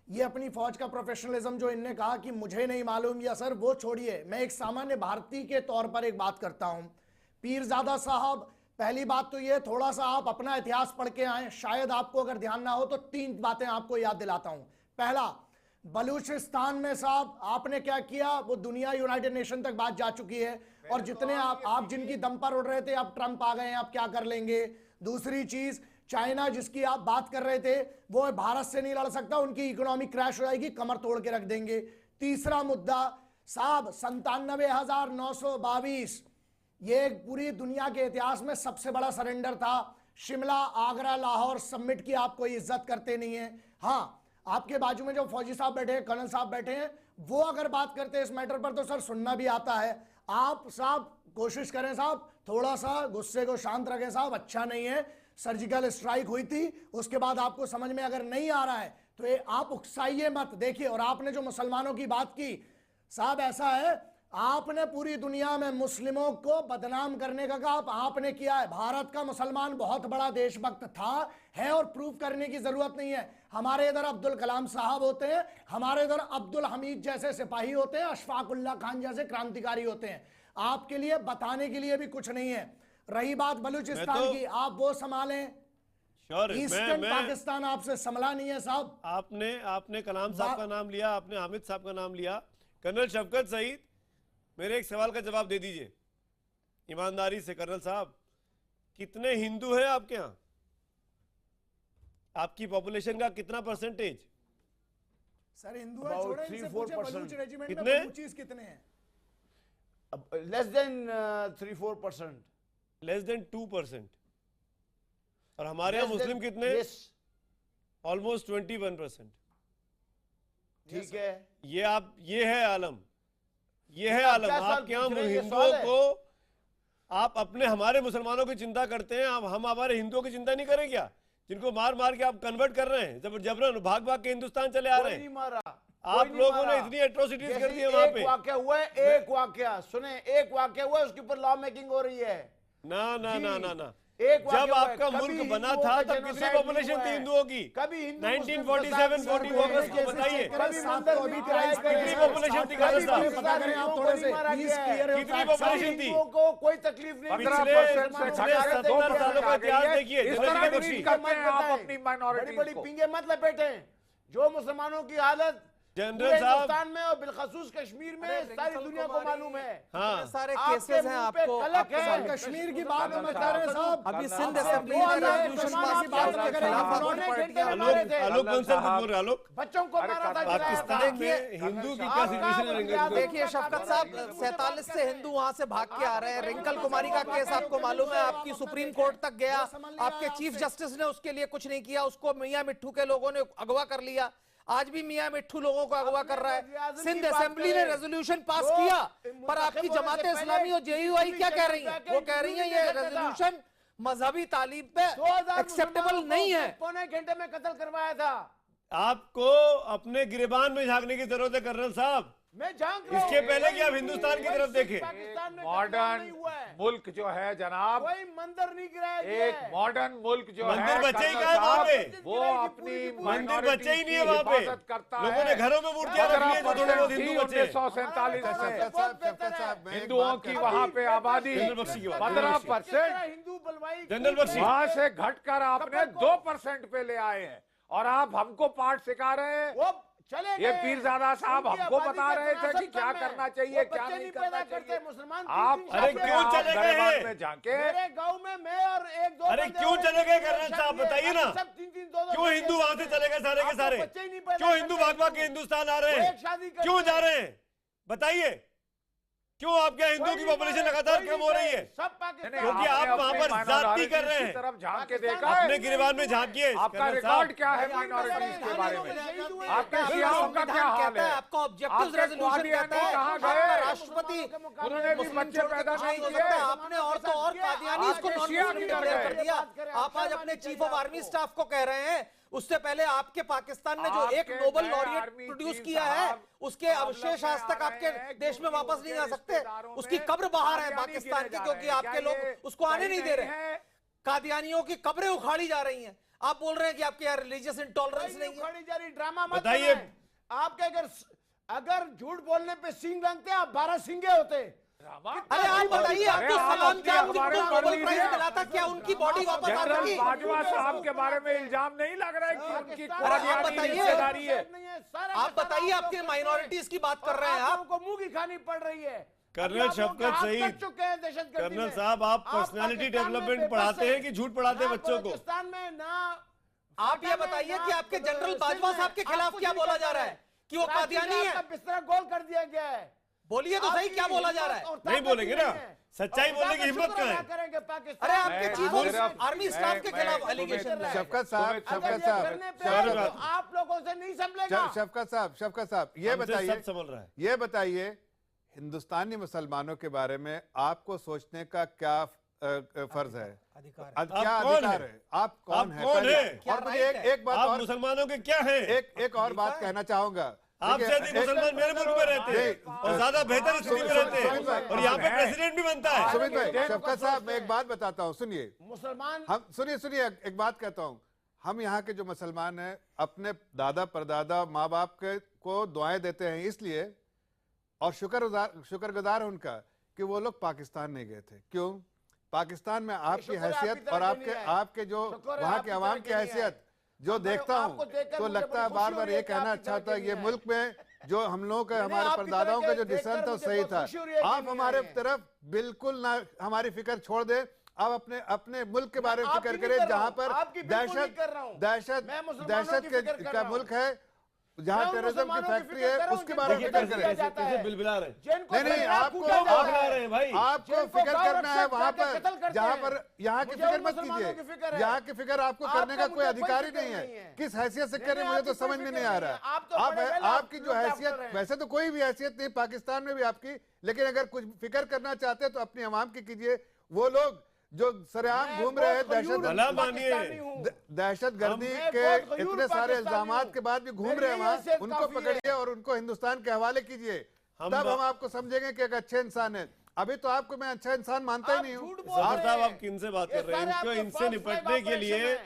[SPEAKER 6] ये अपनी फौज का प्रोफेशनलिज्म जो इनने कहा कि मुझे नहीं मालूम, या सर वो छोड़िए, मैं एक सामान्य भारतीय के तौर पर एक बात करता हूं। पीरजादा साहब, पहली बात तो ये, थोड़ा सा आप अपना इतिहास पढ़ के आए, शायद आपको अगर ध्यान ना हो तो 3 बातें आपको याद दिलाता हूं। पहला, बलूचिस्तान में साहब आपने क्या किया, वो दुनिया यूनाइटेड नेशन तक बात जा चुकी है, और जितने आप जिनकी दम पर उड़ रहे थे, अब ट्रंप आ गए हैं, आप क्या कर लेंगे। दूसरी चीज, चाइना जिसकी आप बात कर रहे थे वो भारत से नहीं लड़ सकता, उनकी इकोनॉमी क्रैश हो जाएगी, कमर तोड़ के रख देंगे। तीसरा मुद्दा साहब 97,922, ये पूरी दुनिया के इतिहास में सबसे बड़ा सरेंडर था। शिमला, आगरा, लाहौर सबमिट की आप कोई इज्जत करते नहीं है। हाँ, आपके बाजू में जो फौजी साहब बैठे हैं, कर्नल साहब बैठे हैं, वो अगर बात करते हैं इस मैटर पर तो सर सुनना भी आता है। आप साहब कोशिश करें साहब, थोड़ा सा गुस्से को शांत रखें साहब, अच्छा नहीं है। सर्जिकल स्ट्राइक हुई थी, उसके बाद आपको समझ में अगर नहीं आ रहा है तो ये आप उकसाइए मत। देखिए, और आपने जो मुसलमानों की बात की साहब, ऐसा है आपने पूरी दुनिया में मुस्लिमों को बदनाम करने का काम आपने किया है। भारत का मुसलमान बहुत बड़ा देशभक्त था, है, और प्रूव करने की जरूरत नहीं है। हमारे इधर अब्दुल कलाम साहब होते हैं, हमारे इधर अब्दुल हमीद जैसे सिपाही होते हैं, अशफाक उल्लाह खान जैसे क्रांतिकारी होते हैं। आपके लिए बताने के लिए भी कुछ नहीं है। रही बात बलूचिस्तान की, आप वो संभालें, ईस्टर्न पाकिस्तान आपसे संभला नहीं है साहब।
[SPEAKER 1] आपने कलाम साहब का नाम लिया, आपने हामिद साहब का नाम लिया। कर्नल शफकत सईद, मेरे एक सवाल का जवाब दे दीजिए ईमानदारी से। कर्नल साहब, कितने हिंदू हैं आपके यहाँ? आपकी पॉपुलेशन का कितना परसेंटेज?
[SPEAKER 6] सर हिंदू है, छोड़े, इनसे पूछे बलूच रेजिमेंट में बलूचीज कितने हैं?
[SPEAKER 8] Less than 3-4%,
[SPEAKER 1] less than 2%। और हमारे यहाँ मुस्लिम कितने? ऑलमोस्ट 21%।
[SPEAKER 8] ठीक है,
[SPEAKER 1] ये है आलम, ये है आलम। आपके यहाँ हिंदुओं को आप अपने हमारे मुसलमानों की चिंता करते हैं, हम हमारे हिंदुओं की चिंता नहीं करें क्या? जिनको मार मार के आप कन्वर्ट कर रहे हैं, जबरन भाग भाग के हिंदुस्तान चले आ रहे हैं। आप लोगों ने इतनी एट्रोसिटीज कर दी है वहां पे।
[SPEAKER 8] एक वाकया हुआ है, एक वाकया सुने, एक वाकया हुआ है, उसके ऊपर लॉ मेकिंग हो रही है।
[SPEAKER 1] ना ना ना ना ना,
[SPEAKER 8] जब
[SPEAKER 1] आपका मुल्क बना था तब कितनी पॉपुलेशन थी हिंदुओं की?
[SPEAKER 8] कभी
[SPEAKER 1] 1947-40 को बताइए कितनी पॉपुलेशन थी? कितनी पॉपुलेशन थी?
[SPEAKER 8] कोई तकलीफ नहीं।
[SPEAKER 1] पिछले 70 सालों का इतिहास देखिए।
[SPEAKER 8] बड़ी बड़ी पिंगे मत लपेटे। जो मुसलमानों की हालत
[SPEAKER 1] जनरल साहब
[SPEAKER 8] हिंदुस्तान में और बिलखसूस कश्मीर में सारी दुनिया को मालूम है।
[SPEAKER 10] हाँ, सारे केसेस हैं आपको।
[SPEAKER 6] कश्मीर की बात हम कर रहे हैं साहब।
[SPEAKER 10] अभी सिंध असेंबली ने रेजोल्यूशन पास किया उसके खिलाफ
[SPEAKER 1] आलोक बंसल बोल रहे। आलोक,
[SPEAKER 8] बच्चों को मारा था
[SPEAKER 1] पाकिस्तान में हिंदू की क्या सिचुएशन है?
[SPEAKER 10] देखिए शफकत साहब, 47 से हिंदू वहां से भाग के आ रहे हैं। रिंकल कुमारी का केस आपको मालूम है, आपकी सुप्रीम कोर्ट तक गया, आपके चीफ जस्टिस ने उसके लिए कुछ नहीं किया, उसको मियां मिट्ठू के लोगों ने अगवा कर लिया। आज भी मियां मिट्ठू लोगों को अगवा कर रहा है। सिंध असेंबली ने रेजोल्यूशन पास किया, पर आपकी जमात इस्लामी और जेयूआई क्या कह रही है? वो कह रही है ये रेजोल्यूशन मजहबी तालीब पे एक्सेप्टेबल नहीं है।
[SPEAKER 8] पौने घंटे में कत्ल करवाया था।
[SPEAKER 1] आपको अपने गिरबान में झांकने की जरूरत है कर्नल साहब।
[SPEAKER 8] मैं झांक रहा हूं।
[SPEAKER 1] इसके पहले कि आप हिंदुस्तान की तरफ देखें।
[SPEAKER 9] मॉडर्न मुल्क जो है जनाब,
[SPEAKER 8] कोई मंदिर नहीं गिराया,
[SPEAKER 9] एक मॉडर्न मुल्क जो है,
[SPEAKER 1] मंदिर बच्चे ही कहाँ है वहाँ पे?
[SPEAKER 9] वो अपनी
[SPEAKER 1] मंदिर बच्चे ही नहीं है वहाँ पे। लोगों ने घरों में मूर्तियां रखी है, जो थोड़े बहुत हिंदू बच्चे।
[SPEAKER 9] 1947 में हिंदुओं की वहाँ पे आबादी 15%,
[SPEAKER 1] जनरल बख्शी
[SPEAKER 9] वहाँ से घटकर आपने 2% पे ले आए हैं। और आप हमको पाठ सिखा रहे हैं। ये पीरजादा साहब हमको बता रहे थे कि क्या करना चाहिए, क्या नहीं करना चाहिए। आप
[SPEAKER 1] अरे क्यों चले गए हैं?
[SPEAKER 9] जाके
[SPEAKER 8] मेरे गांव में मैं और एक दो,
[SPEAKER 1] अरे क्यों चले गए कर्नल साहब, बताइए ना। क्यों हिंदू वहां से चले गए सारे के सारे? क्यों हिंदू भाग भाग के हिंदुस्तान आ रहे हैं? क्यों जा रहे हैं बताइए? क्यों आपके हिंदू की पॉपुलेशन लगातार कम हो रही है? क्योंकि आप वहां पर जाति कर रहे हैं।
[SPEAKER 9] तरफ झांक के देखा
[SPEAKER 1] अपने गिरबान में झांकिए।
[SPEAKER 9] आपका रिकॉर्ड क्या है माइनॉरिटीज के बारे में? आपके शियाओं का क्या हाल है?
[SPEAKER 10] आपका ऑब्जेक्टिव रेजोल्यूशन कहता है, आपका राष्ट्रपति
[SPEAKER 9] उन्होंने भी बच्चे पैदा नहीं किए।
[SPEAKER 10] आपने और तो और कादियानी इसको नॉन मुस्लिम डिक्लेयर कर दिया। आप आज अपने चीफ ऑफ आर्मी स्टाफ को कह रहे हैं, उससे पहले आपके पाकिस्तान ने जो एक नोबेल लॉरिएट प्रोड्यूस किया है, उसके अवशेष आज तक आपके देश में वापस नहीं आ सकते। उसकी कब्र बाहर है पाकिस्तान की, क्योंकि आपके लोग उसको आने नहीं दे रहे। कादियानियों की कब्रें उखाड़ी जा रही हैं। आप बोल रहे हैं कि आपके यहाँ रिलीजियस इंटॉलरेंस नहीं है।
[SPEAKER 8] उखाड़ी जा रही, ड्रामा मत
[SPEAKER 1] बताइए।
[SPEAKER 8] आपके अगर झूठ बोलने पे सींग लगते आप 12 सींगे होते।
[SPEAKER 10] अरे आप बताइए, आपको सलाम क्या जिनको नोबेल प्राइज मिला था, क्या उनकी बॉडी वापस आ सकी?
[SPEAKER 9] बाजवा साहब के बारे में इल्जाम नहीं लग रहा है कि उनकी
[SPEAKER 10] आप बताइए, आपके माइनॉरिटीज की बात कर रहे हैं, आपको
[SPEAKER 8] मुंह की खानी पड़ रही है।
[SPEAKER 1] कर्नल शफकत सईद, कर्नल साहब, आप पर्सनालिटी डेवलपमेंट पढ़ाते हैं कि झूठ पढ़ाते हैं बच्चों को?
[SPEAKER 12] पाकिस्तान में ना आप ये बताइए कि आपके जनरल बाजवा साहब के खिलाफ क्या बोला जा रहा है कि वो कादियानी है?
[SPEAKER 13] बिस्तरा गोल कर दिया गया है।
[SPEAKER 12] बोलिए तो सही, क्या बोला जा रहा है?
[SPEAKER 1] नहीं बोलेंगे ना, सच्चाई बोलने की हिम्मत कहाँ है?
[SPEAKER 12] अरे आपके चीफ आर्मी स्टाफ के खिलाफ एलिगेशन है।
[SPEAKER 11] शफकत साहब,
[SPEAKER 13] आप लोगों से नहीं संभलेगा।
[SPEAKER 11] शफकत साहब, ये बताइए हिंदुस्तानी मुसलमानों के बारे में आपको सोचने का क्या फर्ज है,
[SPEAKER 1] अधिकार
[SPEAKER 11] क्या अधिकार है? आप कौन है? और मुझे एक बात और,
[SPEAKER 1] मुसलमानों के क्या है?
[SPEAKER 11] एक और बात कहना चाहूंगा।
[SPEAKER 1] आपसे अधिक मुसलमान मेरे मुल्क में रहते हैं और ज्यादा बेहतर स्थिति में रहते हैं और यहाँ पे प्रेसिडेंट भी बनता है।
[SPEAKER 11] सुमित भाई, शफकत साहब, मैं एक बात बताता हूँ, सुनिए।
[SPEAKER 13] मुसलमान,
[SPEAKER 11] हम सुनिए एक बात कहता हूँ। हम यहाँ के जो मुसलमान हैं अपने दादा परदादा माँ बाप के को दुआएं देते हैं इसलिए, और शुक्रगुजार है उनका कि वो लोग पाकिस्तान नहीं गए थे। क्यों? पाकिस्तान में आपकी हैसियत और आपके जो वहाँ के अवाम की हैसियत जो देखता हूँ तो लगता है बार बार ये कहना अच्छा था, ये मुल्क में जो हम लोगों का, हमारे परदादाओं का जो डिसीजन था सही था। आप हमारे तरफ बिल्कुल ना हमारी फिक्र छोड़ दे, आप अपने मुल्क के बारे में फिक्र करें जहाँ पर दहशत का मुल्क है, जहाँ टेररिज्म की फैक्ट्री है, उसके बारे में फिक्र करें।
[SPEAKER 1] बिलबिला रहे
[SPEAKER 11] नहीं, आपको फिक्र करना है वहाँ पर जहाँ पर, यहाँ की फिक्र मत कीजिए। यहाँ की फिक्र आपको करने का कोई अधिकार ही नहीं है। किस हैसियत से करें मुझे तो समझ में नहीं आ रहा। आपकी जो हैसियत, वैसे तो कोई भी हैसियत नहीं पाकिस्तान में भी आपकी, लेकिन अगर कुछ फिक्र करना चाहते हैं तो अपनी अवाम की कीजिए। वो लोग जो सरेआम घूम रहे हैं दहशतगर्दी के इतने सारे इल्जामात के बाद भी घूम रहे हैं वहाँ, उनको पकड़िए और उनको हिंदुस्तान के हवाले कीजिए, तब हम आपको समझेंगे कि एक अच्छे इंसान है। अभी तो आपको मैं अच्छा इंसान मानता ही नहीं हूँ।
[SPEAKER 1] साहब, आप किनसे बात कर रहे हैं? इनको इनसे निपटने के लिए,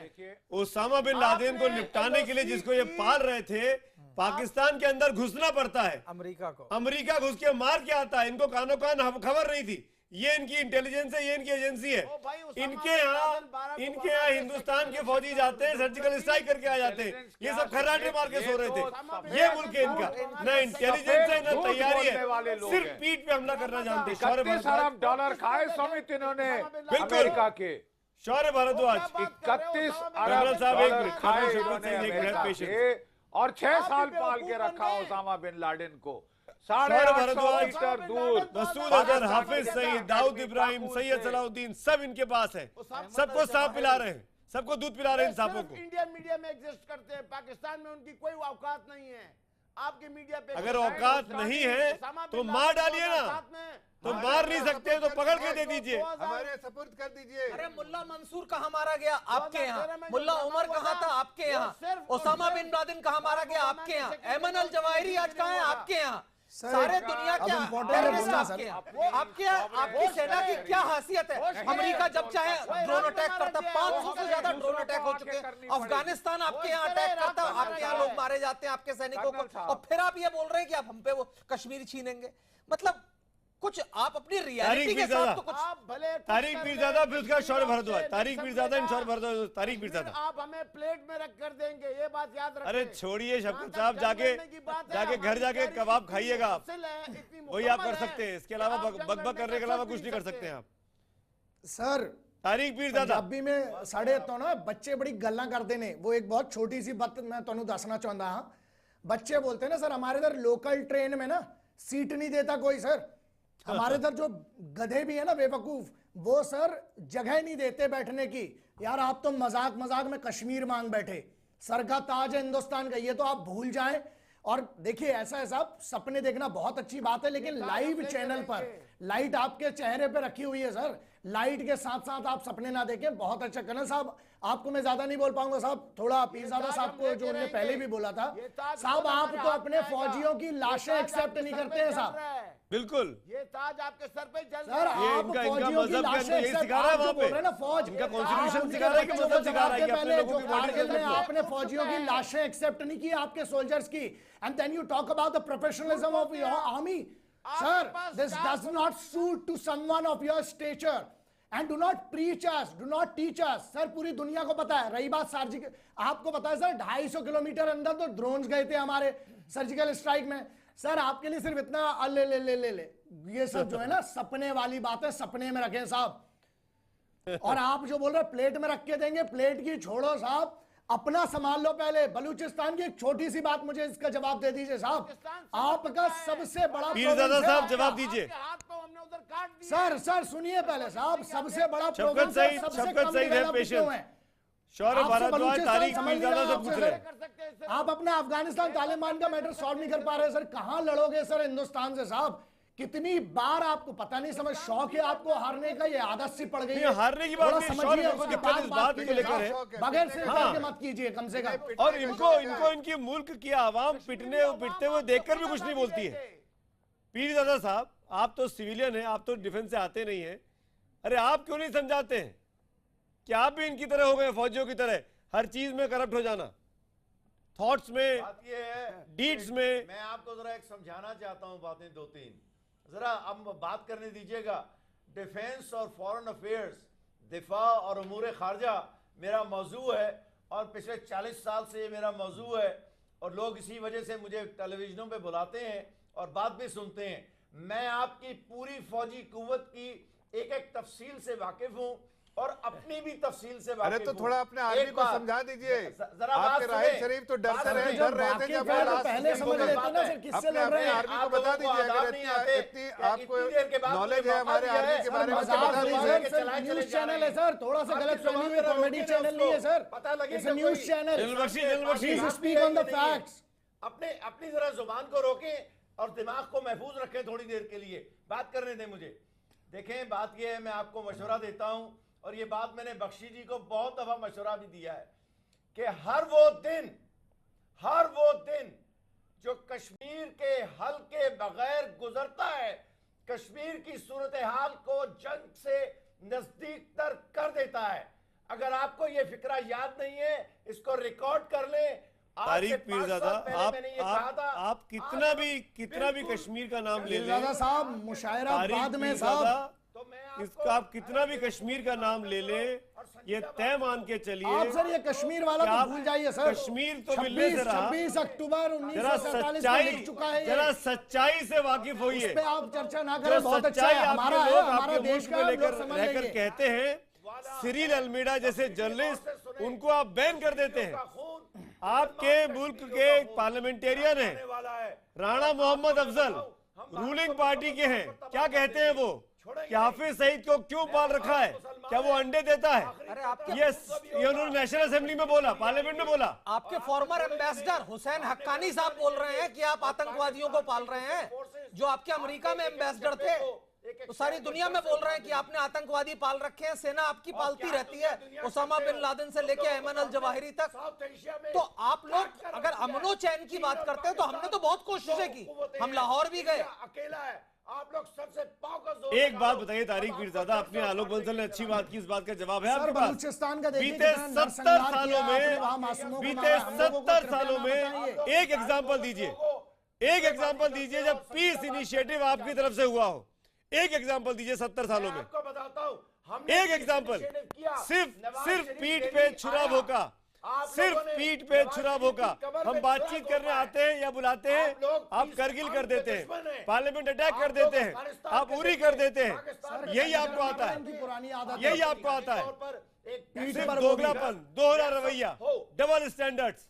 [SPEAKER 1] ओसामा बिन लादेन को निपटाने के लिए जिसको ये पाल रहे थे, पाकिस्तान के अंदर घुसना पड़ता है। अमेरिका घुस के मार के आता है। इनको कानो कान खबर नहीं थी। ये इनकी इंटेलिजेंस है, ये इनकी एजेंसी है। इनके यहाँ हिंदुस्तान के फौजी जाते हैं, सर्जिकल स्ट्राइक करके आ जाते हैं। ये सब खर्राटे मार के सो रहे थे। ये मुल्क है इनका, न इंटेलिजेंस है न तैयारी है, सिर्फ पीठ पे हमला करना जानते हैं।
[SPEAKER 9] $31 खाए समित इन्होंने अमेरिका के।
[SPEAKER 1] शौर्य भारद्वाज,
[SPEAKER 9] 31
[SPEAKER 1] अरब
[SPEAKER 9] और 6 साल पाल के रखा ओसामा बिन लादेन को।
[SPEAKER 1] मसूद अजहर, हाफिज सईद, दाऊद इब्राहिम, सैयद सलाउद्दीन, सब इनके पास है। सबको सांप पिला रहे हैं, सबको दूध पिला रहे हैं सांपों को।
[SPEAKER 13] इंडियन मीडिया में एग्जिस्ट करते हैं, पाकिस्तान में उनकी कोई औकात नहीं है। आपके मीडिया पे
[SPEAKER 1] अगर औकात नहीं है तो मार डालिए ना, तो मार नहीं सकते तो पकड़ के दे दीजिए,
[SPEAKER 11] हमारे सपुर्द कर दीजिए।
[SPEAKER 12] अरे मुल्ला मंसूर कहाँ मारा गया? आपके यहाँ। मुल्ला उमर कहाँ था? आपके यहाँ। ओसामा बिन लादेन कहाँ मारा गया? आपके यहाँ। ऐमन अल जवाहिरी आज कहाँ है? आपके यहाँ। सारे दुनिया के टेररिस्ट आपके यहाँ। आपकी सेना की क्या हैसियत है? अमेरिका जब चाहे ड्रोन अटैक करता, 500 से ज्यादा ड्रोन अटैक हो चुके हैं। अफगानिस्तान आपके यहाँ अटैक करता, आपके यहाँ लोग मारे जाते हैं, आपके सैनिकों को, और फिर आप ये बोल रहे हैं कि आप हम पे वो कश्मीर छीनेंगे। मतलब कुछ आप अपनी रियलिटी के साथ तो कुछ।
[SPEAKER 1] तारिक पीरजादा, फिर उसका शौर्य भारद्वाज, तारिक पीरजादा, शौर्य भारद्वाज, तारिक पीरजादा।
[SPEAKER 13] आप हमें प्लेट में रख कर देंगे, ये बात याद रखें।
[SPEAKER 1] अरे छोड़िए शफकत साहब, जाके घर जाके कबाब खाइएगा आप, वही आप कर सकते हैं। इसके अलावा बकबक करने के अलावा कुछ नहीं कर सकते आप।
[SPEAKER 6] सर
[SPEAKER 1] तारिक पीरजादा,
[SPEAKER 6] पंजाबी में साढ़े तो ना बच्चे बड़ी गल्ला करते ने। वो एक बहुत छोटी सी बात मैं तुहानू दसना चाहता हाँ। बच्चे बोलते हैं ना सर, हमारे इधर लोकल ट्रेन में ना सीट नहीं देता कोई सर। हमारे इधर जो गधे भी है ना बेवकूफ, वो सर जगह नहीं देते बैठने की। यार आप तो मजाक मजाक में कश्मीर मांग बैठे। सर का ताज है हिंदुस्तान का, ये तो आप भूल जाएं। और देखिए ऐसा है साहब, सपने देखना बहुत अच्छी बात है, लेकिन लाइव चैनल पर लाइट आपके चेहरे पे रखी हुई है सर। लाइट के साथ साथ आप सपने ना देखें। बहुत अच्छा कर्नल साहब, आपको मैं ज्यादा नहीं बोल पाऊंगा साहब, थोड़ा पीरजादा साहब को जो उन्होंने पहले भी बोला था साहब, आप तो अपने फौजियों की लाशें एक्सेप्ट नहीं करते हैं साहब।
[SPEAKER 1] बिल्कुल,
[SPEAKER 13] ये ताज आपके सर पे जल
[SPEAKER 6] सर, आप फौजियों की लाशें एक्सेप्ट सिखा रहा है वहां पे ना, फौज
[SPEAKER 1] इनका कॉन्स्टिट्यूशन सिखा रहा है कि मतलब सिखा रहा है कि अपने लोगों की
[SPEAKER 6] कारगिल में आपने फौजियों की लाशें एक्सेप्ट नहीं की आपके सोल्जर्स की, and then you talk about the professionalism of your army. Sir, this does not suit to someone of your stature and do not preach us, do not teach us. Sir पूरी दुनिया को पता है। रही बात सर्जिकल, आपको पता है सर 250 किलोमीटर अंदर तो ड्रोन्स गए थे हमारे सर्जिकल स्ट्राइक में। सर आपके लिए सिर्फ इतना ले ले ले ले ले ये सब जो है ना सपने वाली बातें सपने में रखें साहब। और आप जो बोल रहे हैं प्लेट में रख के देंगे, प्लेट की छोड़ो साहब, अपना संभाल लो पहले। बलूचिस्तान की एक छोटी सी बात मुझे इसका जवाब दे दीजिए साहब। आपका सबसे बड़ा
[SPEAKER 1] पीरजादा साहब जवाब दीजिए।
[SPEAKER 6] सर सुनिए पहले साहब, सबसे बड़ा
[SPEAKER 1] शफकत सईद है पेशेंट। शौर्य भारद्वाज तारिक पीरजादा से पूछ रहे।
[SPEAKER 6] आप अपना अफगानिस्तान तालिबान का मैटर सॉल्व नहीं कर पा रहे सर, कहां लड़ोगे सर हिंदुस्तान से साहब? कितनी बार आपको पता नहीं समझ, शौक है आपको हारने का, ये आदत सी पड़ गई है।
[SPEAKER 1] हारने की बात नहीं, शौर्य को दिक्कत इस बात को लेकर है,
[SPEAKER 6] बगैर से मत कीजिए कम से कम।
[SPEAKER 1] और इनको इनकी मुल्क की आवाम पिटते हुए देखकर भी कुछ नहीं बोलती है। पीरजादा साहब आप तो सिविलियन हैं, आप तो डिफेंस से आते नहीं हैं, अरे आप क्यों नहीं समझाते हैं कि आप भी इनकी तरह हो गए, फौजियों की तरह हर चीज में करप्ट हो जाना, थॉट्स में, डीड्स में।
[SPEAKER 8] मैं आपको जरा एक समझाना चाहता हूं बातें दो तीन, जरा अब बात करने दीजिएगा। डिफेंस और फॉरेन अफेयर्स, दिफा और उमूर खारजा मेरा मौजू है और पिछले 40 साल से ये मेरा मौजू है और लोग इसी वजह से मुझे टेलीविजनों पे बुलाते हैं और बात भी सुनते हैं। मैं आपकी पूरी फौजी कुव्वत की एक एक तफसील से वाकिफ हूं और अपनी भी तफसील से वाकिफ।
[SPEAKER 11] अरे तो थोड़ा अपने आर्मी को समझा दीजिए। आपके राहिल शरीफ तो डर रहे थे जब
[SPEAKER 6] पहले समझ लेते ना सर किससे लड़ रहे हैं।
[SPEAKER 11] आर्मी को बता दीजिए, अगर इतनी आपको नॉलेज है हमारे आर्मी के बारे में बता दीजिए।
[SPEAKER 6] न्यूज चैनल है सर, थोड़ा सा गलत फहमी में, कॉमेडी चैनल नहीं है सर,
[SPEAKER 8] पता लगे
[SPEAKER 6] news channel. Speak on the facts.
[SPEAKER 8] अपनी जरा जुबान को रोकें और दिमाग को महफूज रखें थोड़ी देर के लिए, बात करने दें मुझे। देखें बात यह है, मैं आपको मशवरा देता हूं और ये बात मैंने बख्शी जी को बहुत दफा मशवरा भी दिया है कि हर वो दिन जो कश्मीर के हल के बगैर गुजरता है, कश्मीर की सूरत हाल को जंग से नजदीक तर कर देता है। अगर आपको ये फिक्रा याद नहीं है, इसको रिकॉर्ड कर लें।
[SPEAKER 1] तारिक पीरजादा आप कितना भी कश्मीर का नाम ले लें
[SPEAKER 6] साहब, मुशायरा बाद में साहब,
[SPEAKER 1] इसका आप कितना भी कश्मीर का नाम ले लें, ये तय मान के चलिए
[SPEAKER 6] आप सर ये कश्मीर वाला तो भूल जाइए सर।
[SPEAKER 1] कश्मीर तो मिलने से रहा,
[SPEAKER 6] 26 अक्टूबर 1947 में लिख चुका है।
[SPEAKER 1] जरा सच्चाई से वाकिफ होइए,
[SPEAKER 6] इस पे आप चर्चा ना करें, बहुत अच्छा है। हमारा देश का
[SPEAKER 1] लेकर रहकर कहते हैं सिरिल अल्मीडा जैसे जर्नलिस्ट, उनको आप बैन कर देते हैं। आपके मुल्क के पार्लियामेंटेरियन हैं राणा मोहम्मद अफजल, रूलिंग पार्टी के हैं, क्या कहते हैं वो कि हाफिज सईद को क्यों पाल रखा है, क्या वो अंडे देता है? ये उन्होंने नेशनल असेंबली में बोला, पार्लियामेंट में बोला।
[SPEAKER 12] आपके फॉर्मर एम्बेसडर हुसैन हक्कानी साहब बोल रहे हैं कि आप आतंकवादियों को पाल रहे हैं, जो आपके अमेरिका में एम्बेसडर थे, तो सारी दुनिया में बोल रहे हैं कि आपने आतंकवादी पाल रखे हैं, सेना आपकी पालती रहती है, उसामा बिन लादेन से लेके अयमन अल जवाहिरी तक। तो आप लोग अगर अमनो चैन की बात करते हैं तो हमने तो बहुत कोशिशें की, हम लाहौर भी गए।
[SPEAKER 8] अकेला है, आप लोग सबसे
[SPEAKER 1] एक बात बताइए तारिक पीरजादा, अपने आलोक बंसल ने अच्छी बात की, इस बात का जवाब है आपके पास? बीते 70 सालों में एक एग्जाम्पल दीजिए जब पीस इनिशिएटिव आपकी तरफ से हुआ हो। एक एग्जाम्पल दीजिए 70 सालों में, एक एग्जाम्पल। सिर्फ पीठ पे छुरा भोंका, सिर्फ पीठ पे छुरा भोंका। हम बातचीत करने आते हैं या बुलाते हैं, आप करगिल कर देते हैं, पार्लियामेंट अटैक कर देते हैं, आप उरी कर देते हैं। यही आपको आता है, यही आपको आता है। सिर्फ दोगलापन, दोहरा रवैया, डबल स्टैंडर्ड्स,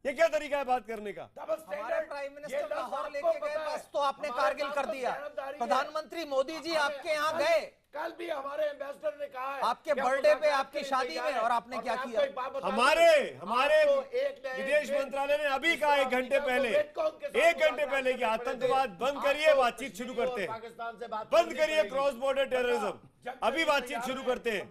[SPEAKER 1] ये क्या तरीका है बात करने का?
[SPEAKER 12] हमारे प्राइम मिनिस्टर लाहौर लेके गए, बस तो आपने कारगिल कर दिया। प्रधानमंत्री मोदी जी आपके यहाँ गए,
[SPEAKER 8] कल भी हमारे एम्बेसडर ने कहा है
[SPEAKER 12] आपके बर्थडे पे, आपकी शादी में, और आपने क्या किया?
[SPEAKER 1] हमारे विदेश मंत्रालय ने अभी कहा 1 घंटे पहले कि आतंकवाद बंद करिए, बातचीत शुरू करते हैं, बंद करिए क्रॉस बॉर्डर टेररिज्म, अभी बातचीत शुरू करते हैं।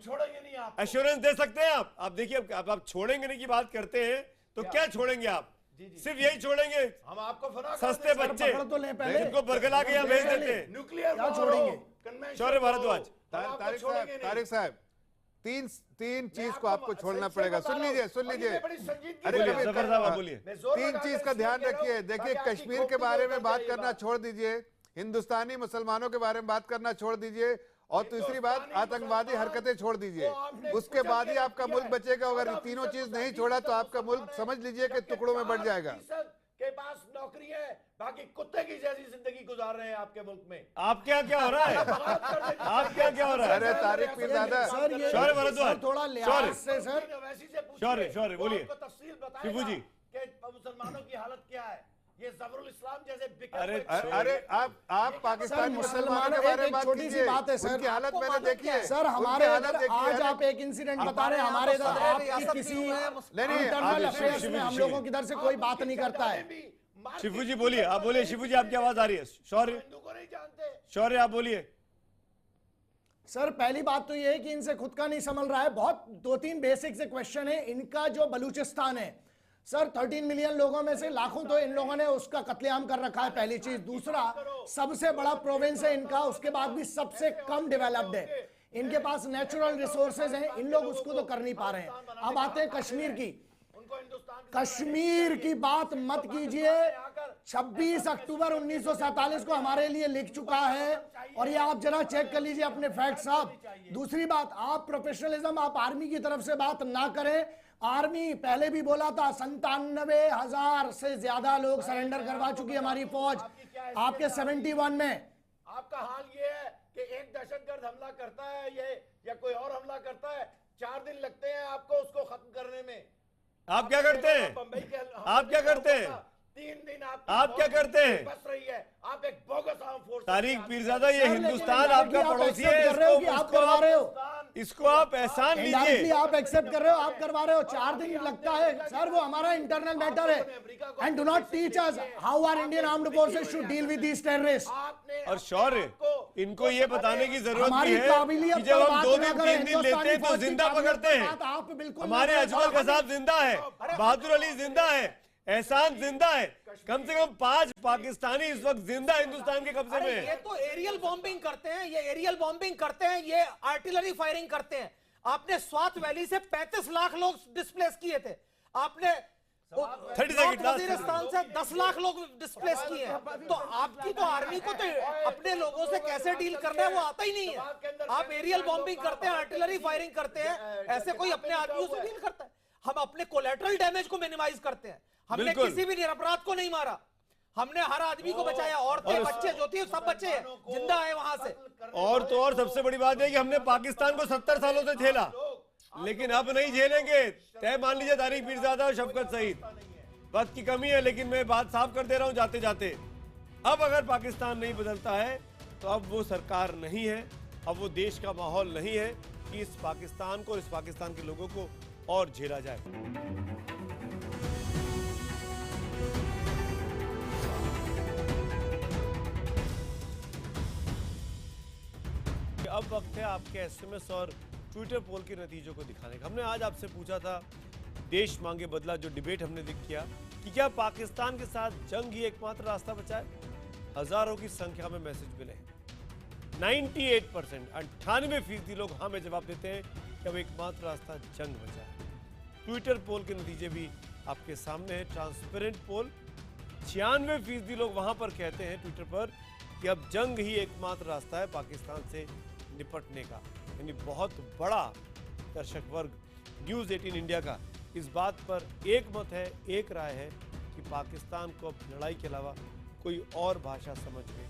[SPEAKER 1] एश्योरेंस दे सकते हैं आप देखिए, अब आप छोड़ेंगे नहीं की बात करते हैं तो क्या छोड़ेंगे आप? सिर्फ यही छोड़ेंगे,
[SPEAKER 8] हम आपको
[SPEAKER 1] सस्ते बच्चे जिनको बरगला के यहाँ भेज देते हैं,
[SPEAKER 8] न्यूक्लियर
[SPEAKER 1] छोड़ेंगे। शौर्य भारद्वाज,
[SPEAKER 11] तारिक साहब, तीन चीज को आपको छोड़ना पड़ेगा। सुन लीजिए
[SPEAKER 1] बोलिए।
[SPEAKER 11] 3 चीज का ध्यान रखिए। देखिए, कश्मीर के बारे में बात करना छोड़ दीजिए, हिंदुस्तानी मुसलमानों के बारे में बात करना छोड़ दीजिए, और तीसरी बात आतंकवादी हरकतें छोड़ दीजिए। उसके बाद ही आपका मुल्क बचेगा। अगर तीनों चीज नहीं छोड़ा तो आपका मुल्क समझ लीजिए कि टुकड़ों में बढ़ जाएगा।
[SPEAKER 8] के पास नौकरी है, बाकी कुत्ते की जैसी जिंदगी गुजार रहे हैं आपके मुल्क में।
[SPEAKER 1] आपके यहाँ क्या हो रहा है? आपके यहाँ क्या हो रहा है?
[SPEAKER 11] अरे तारिक पीरज़ादा
[SPEAKER 1] शौर्य भारद्वाज,
[SPEAKER 6] थोड़ा लिहाज से सर,
[SPEAKER 1] शौर्य बोलिए
[SPEAKER 8] तफसील बताएगा
[SPEAKER 1] शिबू जी
[SPEAKER 8] कि मुसलमानों की हालत क्या है। ये जबरुल इस्लाम जैसे
[SPEAKER 11] अरे आप पाकिस्तान मुसलमानों के बारे में बात
[SPEAKER 6] छोटी सी बात है सर,
[SPEAKER 11] उनकी हालत मैंने देखी है
[SPEAKER 6] सर। हमारे आज आप एक इंसिडेंट बता रहे हैं, हमारे इधर आपकी किसी इंटरनल अफेयर्स में हम लोगों की इधर से कोई बात नहीं करता है।
[SPEAKER 1] शिबू जी बोलिए, आप बोलिए शिबू जी, आपकी आवाज आ रही है। शौर्य आप बोलिए।
[SPEAKER 6] सर पहली बात तो ये है कि इनसे खुद का नहीं संभल रहा है। बहुत 2-3 बेसिक से क्वेश्चन है। इनका जो बलूचिस्तान है सर, 13 मिलियन लोगों में से लाखों तो इन लोगों ने उसका कत्लेआम कर रखा है, पहली चीज। दूसरा, सबसे बड़ा प्रोविंस है इनका, उसके बाद भी सबसे कम डेवलप्ड है। इनके पास नेचुरल रिसोर्सेज हैं, इन लोग उसको तो कर नहीं पा रहे हैं। अब आते हैं कश्मीर की। कश्मीर की बात मत कीजिए। 26 अक्टूबर 1947 को हमारे लिए लिख चुका है, और ये आप जरा चेक कर लीजिए अपने फैक्ट साहब। दूसरी बात, आप प्रोफेशनलिज्म, आप आर्मी की तरफ से बात ना करें। आर्मी पहले भी बोला था, 97,000 से ज्यादा लोग सरेंडर करवा चुकी है हमारी फौज। आपके 71 में
[SPEAKER 8] आपका हाल ये है कि एक दहशतगर्द हमला करता है ये या कोई और हमला करता है, 4 दिन लगते हैं आपको उसको खत्म करने में।
[SPEAKER 1] आप क्या करते हैं? आप क्या करते हैं?
[SPEAKER 8] 3 दिन
[SPEAKER 1] आप क्या करते हैं?
[SPEAKER 8] बस रही है। आप एक bogus arm force.
[SPEAKER 1] Tariq Pirzada, ये हिंदुस्तान आपका पड़ोसी है, इसको आप एहसान लीजिए।
[SPEAKER 6] आप एक्सेप्ट कर रहे हो, आप करवा रहे हो। 4 दिन लगता है सर, वो हमारा इंटरनल मैटर है। And do not teach us how our Indian armed forces should deal with these terrorist.
[SPEAKER 1] और शौर्य, इनको ये बताने की जरूरत भी है कि जब हम 2 दिन 3 दिन लेते हैं तो जिंदा पकड़ते हैं। हमारे अजमल कसाब जिंदा है, बहादुर अली जिंदा है, एहसान जिंदा है, कम से कम 5 पाकिस्तानी इस वक्त जिंदा हिंदुस्तान के कब्जे में है।
[SPEAKER 12] ये तो एरियल बॉम्बिंग करते हैं, ये एरियल बॉम्बिंग करते हैं, ये आर्टिलरी फायरिंग करते हैं। आपने स्वात वैली से 35 लाख लोग डिस्प्लेस किए थे। आपने वजीरिस्तान से 10 लाख लोग डिस्प्लेस किए हैं। तो आपकी तो आर्मी को तो अपने लोगों से कैसे डील करना है वो आता ही नहीं है। आप एरियल बॉम्बिंग करते हैं, आर्टिलरी फायरिंग करते हैं, ऐसे कोई अपने आदमियों से डील करता है? हम अपने कोलैटरल डैमेज को मिनिमाइज करते हैं। हमने किसी भी निरपराध को नहीं मारा, हमने हर आदमी को बचाया। औरतें, बच्चे जो थी सब बच्चे जिंदा है वहां से।
[SPEAKER 1] और तो और सबसे बड़ी बात है कि हमने पाकिस्तान को 70 सालों से झेला, लेकिन अब नहीं झेलेंगे। तय मान लीजिए तारिक पीरज़ादा और शफकत सईद। वक्त की कमी है, लेकिन मैं बात साफ कर दे रहा हूं जाते जाते। अब अगर पाकिस्तान नहीं बदलता है तो अब वो सरकार नहीं है, अब वो देश का माहौल नहीं है कि इस पाकिस्तान को, इस पाकिस्तान के लोगों को और झेला जाए। अब वक्त है आपके एसएमएस और ट्विटर पोल के नतीजों को दिखाने का। हमने आज आपसे पूछा था, देश मांगे बदला, जो डिबेट हमने किया कि क्या पाकिस्तान के साथ जंग ही एकमात्र रास्ता बचा है। हजारों की संख्या में मैसेज मिले। 98%, 98% लोग हाँ में जवाब देते हैं कि अब एकमात्र रास्ता जंग बचा है। ट्विटर पोल के नतीजे भी आपके सामने है, ट्रांसपेरेंट पोल। 96% लोग वहां पर कहते हैं ट्विटर पर कि अब जंग ही एकमात्र रास्ता है पाकिस्तान से निपटने का। यानी बहुत बड़ा दर्शक वर्ग न्यूज़ 18 इंडिया का इस बात पर एक मत है, एक राय है कि पाकिस्तान को अब लड़ाई के अलावा कोई और भाषा समझ में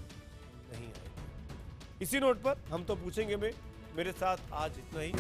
[SPEAKER 1] नहीं आएगी। इसी नोट पर हम तो पूछेंगे में मेरे साथ आज इतना ही।